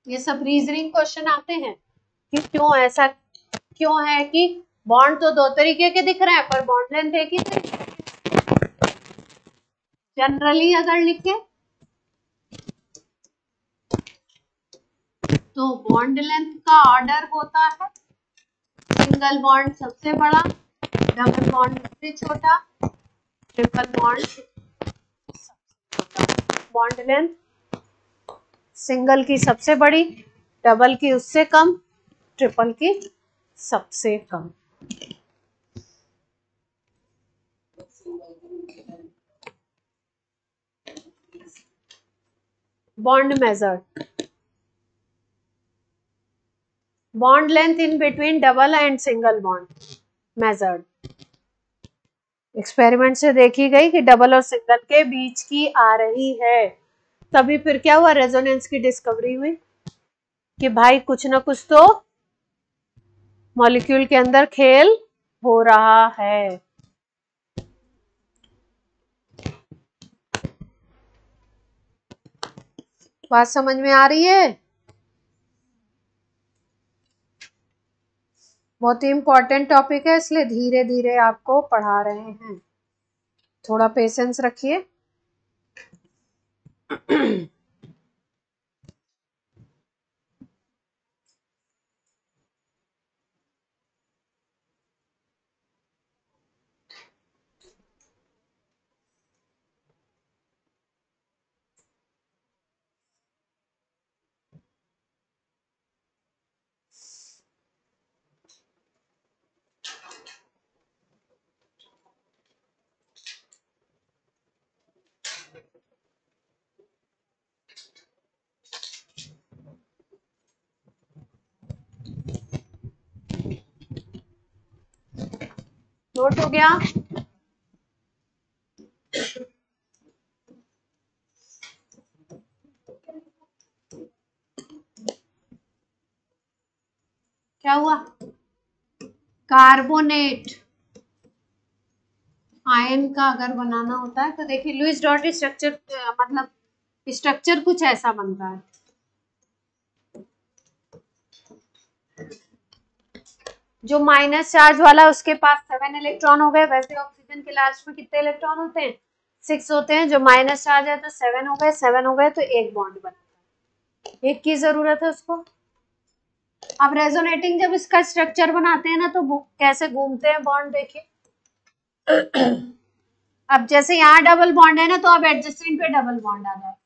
ये सब रीजनिंग क्वेश्चन आते हैं कि क्यों ऐसा क्यों है कि बॉन्ड तो 2 तरीके के दिख रहे हैं पर बॉन्ड लेंथ एक ही तरीके। जनरली अगर लिखे तो बॉन्ड लेंथ का ऑर्डर होता है सिंगल बॉन्ड सबसे बड़ा, डबल बॉन्ड सबसे छोटा, triple bond bond length single की सबसे बड़ी, डबल की उससे कम, ट्रिपल की सबसे कम। Bond measured, bond length in between double and single bond measured. Experiment से देखी गई कि डबल और सिंगल के बीच की आ रही है, तभी फिर क्या हुआ? रेजोनेंस की डिस्कवरी हुई कि भाई कुछ ना कुछ तो मॉलिक्यूल के अंदर खेल हो रहा है। बात समझ में आ रही है? बहुत ही इंपॉर्टेंट टॉपिक है, इसलिए धीरे धीरे आपको पढ़ा रहे हैं, थोड़ा पेशेंस रखिए। नोट हो गया? क्या हुआ? कार्बोनेट आयन का अगर बनाना होता है तो देखिए लुईस डॉट स्ट्रक्चर, मतलब स्ट्रक्चर कुछ ऐसा बनता है। जो माइनस चार्ज वाला उसके पास 7 इलेक्ट्रॉन हो गए, वैसे ऑक्सीजन के लास्ट में कितने इलेक्ट्रॉन होते हैं? 6 होते हैं। जो माइनस चार्ज है तो 7 हो गए, 7 हो गए तो एक बॉन्ड बनता है, एक की जरूरत है उसको। अब रेजोनेटिंग जब इसका स्ट्रक्चर बनाते हैं ना तो कैसे घूमते हैं बॉन्ड, देखिए। अब जैसे यहाँ डबल बॉन्ड है ना तो अब एडजेसेंट पे डबल बॉन्ड आ जाता है।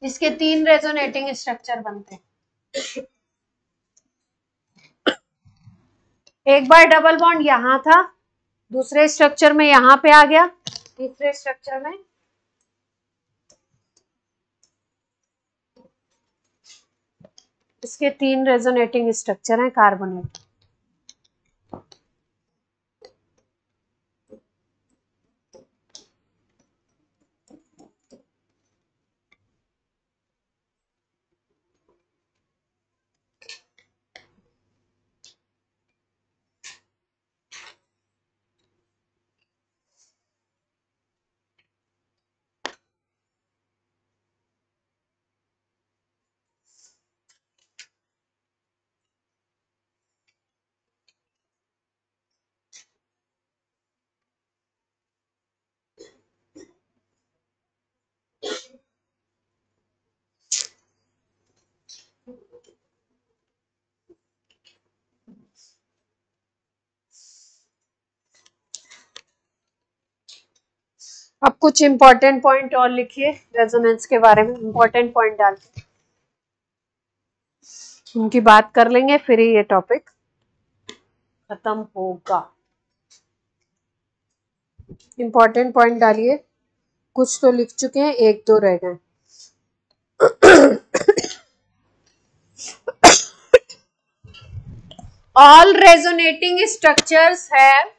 इसके 3 रेजोनेटिंग स्ट्रक्चर बनते हैं। एक बार डबल बॉन्ड यहाँ था, दूसरे स्ट्रक्चर में यहाँ पे आ गया, तीसरे स्ट्रक्चर में इसके 3 रेजोनेटिंग स्ट्रक्चर हैं कार्बोनेट। अब कुछ इंपॉर्टेंट पॉइंट और लिखिए रेजोनेंस के बारे में, इंपॉर्टेंट पॉइंट डाल के उनकी बात कर लेंगे, फिर ही ये टॉपिक खत्म होगा। इंपॉर्टेंट पॉइंट डालिए, कुछ तो लिख चुके हैं, एक दो रह गए। All resonating structures have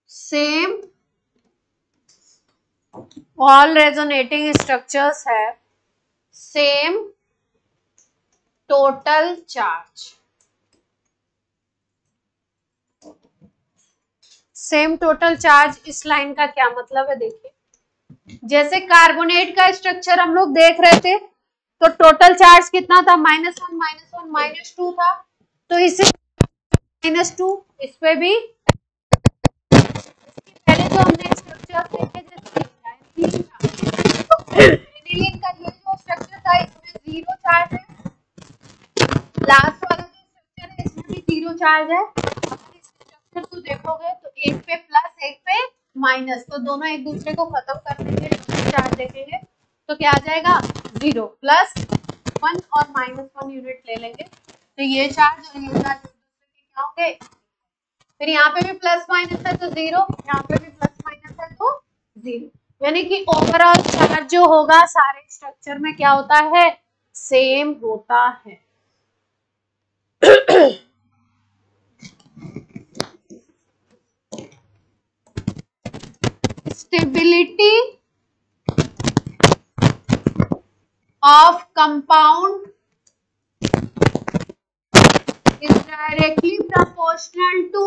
same. All resonating structures have same total charge. Same total charge, इस लाइन का क्या मतलब है देखिए, जैसे कार्बोनेट का स्ट्रक्चर हम लोग देख रहे थे तो टोटल चार्ज कितना था? -1 -2 था, तो इसे -2, इस पे भी पहले जो हमने स्ट्रक्चर देखे जैसे एनिलीन का ये जो स्ट्रक्चर था इसमें 0 चार्ज है, लास्ट वाला जो स्ट्रक्चर है इसमें भी 0 चार्ज है। स्ट्रक्चर को देखोगे तो एक पे प्लस एक पे माइनस, तो दोनों एक दूसरे को खत्म कर देंगे, चार्ज देखेंगे तो क्या आ जाएगा? 0 +1 और -1 यूनिट ले लेंगे तो ये चार्ज और ये चार्ज क्या होंगे? फिर यहाँ पे भी प्लस माइनस है तो 0, यहाँ पे भी प्लस माइनस है तो 0, यानी कि ओवरऑल चार्ज जो होगा सारे स्ट्रक्चर में क्या होता है? सेम होता है। Stability of compound is directly proportional to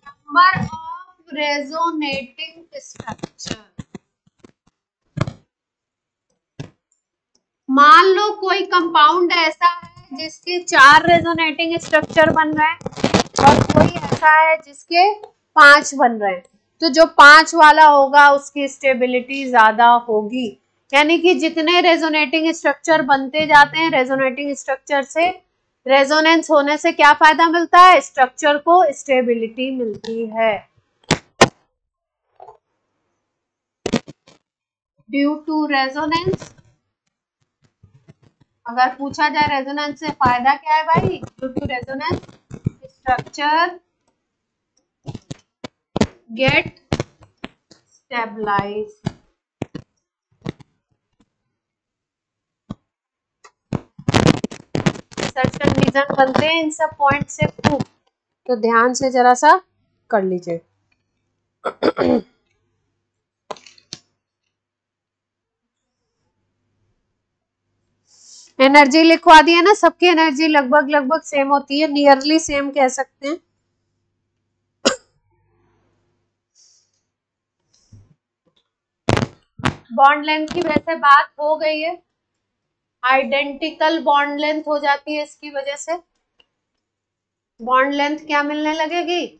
number of resonating structure. मान लो कोई कंपाउंड ऐसा है जिसके 4 रेजोनेटिंग स्ट्रक्चर बन रहे हैं और कोई ऐसा है जिसके 5 बन रहे हैं, तो जो 5 वाला होगा उसकी स्टेबिलिटी ज्यादा होगी। यानी कि जितने रेजोनेटिंग स्ट्रक्चर बनते जाते हैं, रेजोनेटिंग स्ट्रक्चर से रेजोनेंस होने से क्या फायदा मिलता है? स्ट्रक्चर को स्टेबिलिटी मिलती है। ड्यू टू रेजोनेंस, अगर पूछा जाए रेजोनेंस से फायदा क्या है भाई? Due to resonance structure get stabilize. सर्च कंडीशन बनते हैं इन सब पॉइंट से प्रूफ, तो ध्यान से जरा सा कर लीजिए। एनर्जी लिखवा दी है ना, सबकी एनर्जी लगभग लगभग सेम होती है, नियरली सेम कह सकते हैं। बॉन्ड लेंथ की वैसे बात हो गई है, आइडेंटिकल बॉन्ड लेंथ हो जाती है इसकी वजह से। बॉन्ड लेंथ क्या मिलने लगेगी,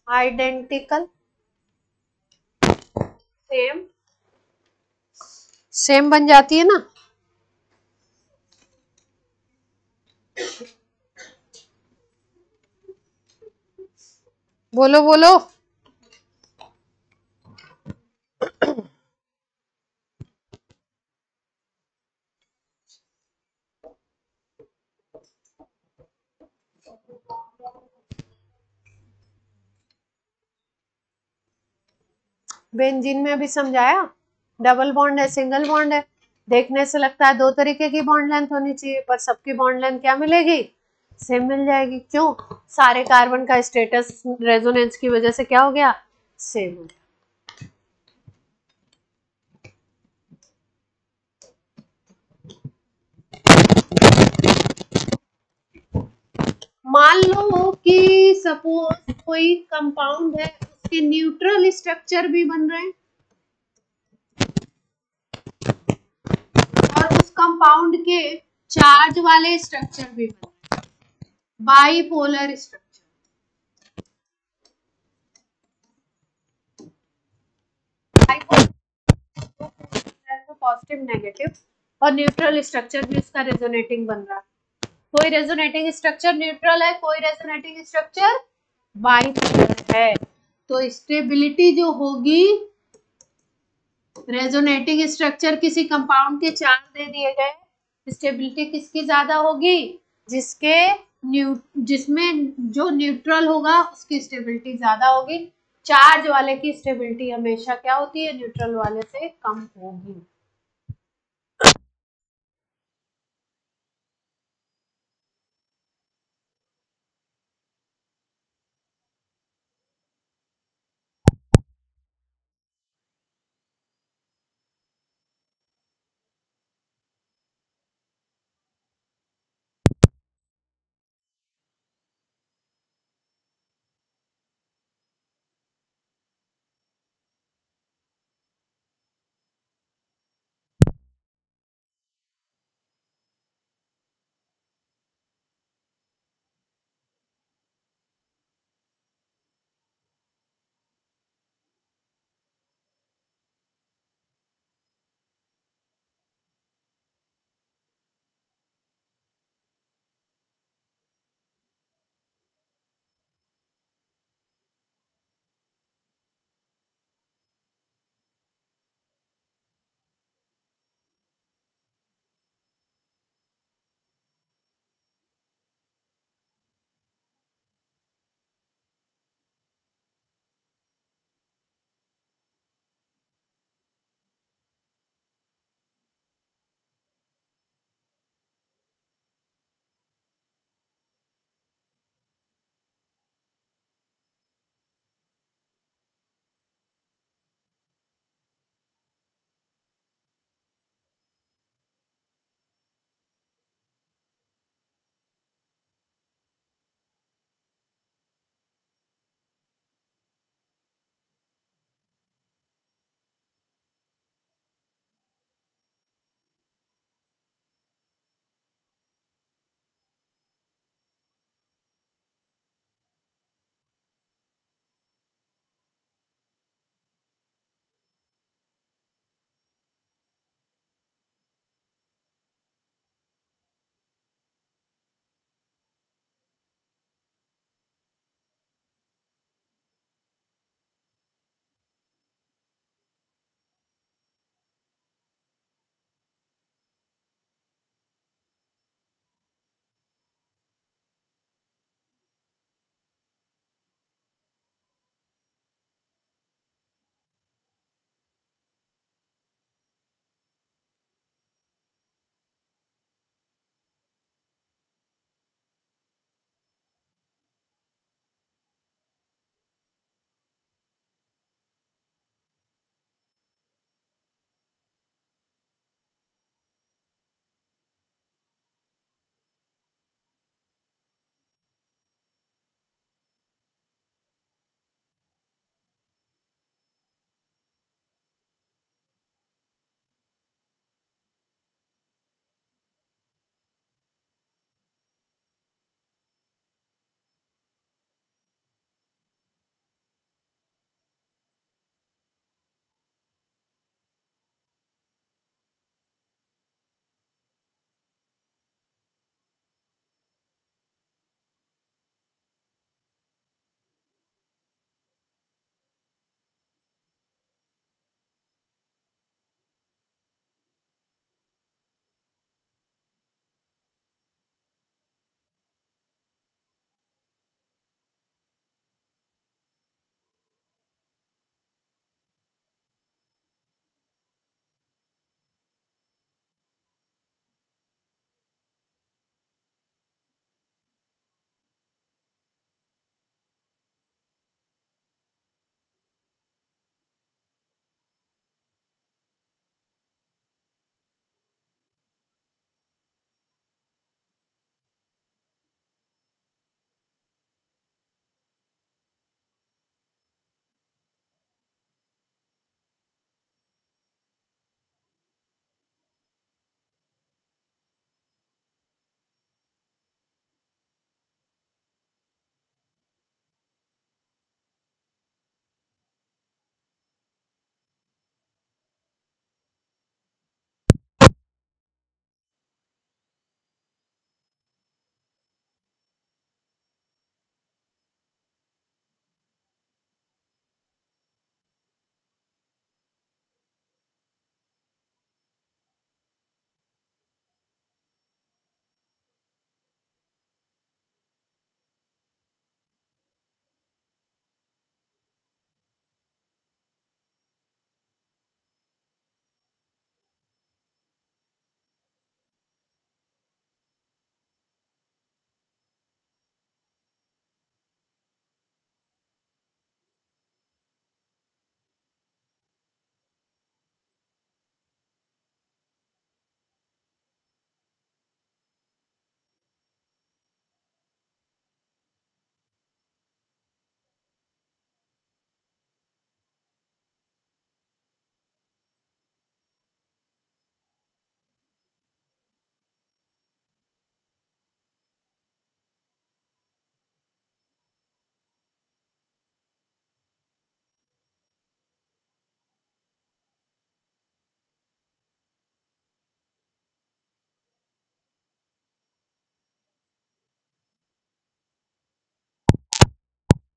आइडेंटिकल, सेम, सेम बन जाती है ना। बोलो बोलो। बेंजीन में अभी समझाया, डबल बॉन्ड है सिंगल बॉन्ड है, देखने से लगता है दो तरीके की बॉन्ड लेंथ होनी चाहिए, पर सबकी बॉन्ड लेंथ क्या मिलेगी, सेम मिल जाएगी। क्यों, सारे कार्बन का स्टेटस रेजोनेंस की वजह से क्या हो गया, सेम हो गया। मान लो कि सपोज कोई कंपाउंड है, उसके न्यूट्रल स्ट्रक्चर भी बन रहे हैं और उस कंपाउंड के चार्ज वाले स्ट्रक्चर भी बन रहे हैं, बाइपोलर स्ट्रक्चर। तो पॉजिटिव नेगेटिव और न्यूट्रल स्ट्रक्चर भी उसका रेजोनेटिंग बन रहा है। कोई रेजोनेटिंग स्ट्रक्चर न्यूट्रल है, कोई रेजोनेटिंग स्ट्रक्चर बाइपोलर है, तो स्टेबिलिटी जो होगी, रेजोनेटिंग स्ट्रक्चर किसी कंपाउंड के चार दे दिए गए, स्टेबिलिटी किसकी ज्यादा होगी, जिसके जिसमें जो न्यूट्रल होगा उसकी स्टेबिलिटी ज्यादा होगी। चार्ज वाले की स्टेबिलिटी हमेशा क्या होती है, न्यूट्रल वाले से कम होगी।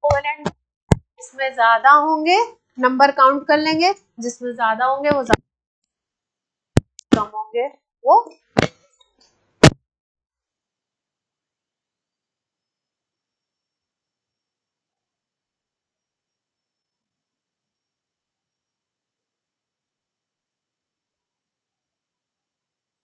कोवेलेंट जिसमें ज्यादा होंगे, नंबर काउंट कर लेंगे, जिसमें ज्यादा होंगे वो कम होंगे वो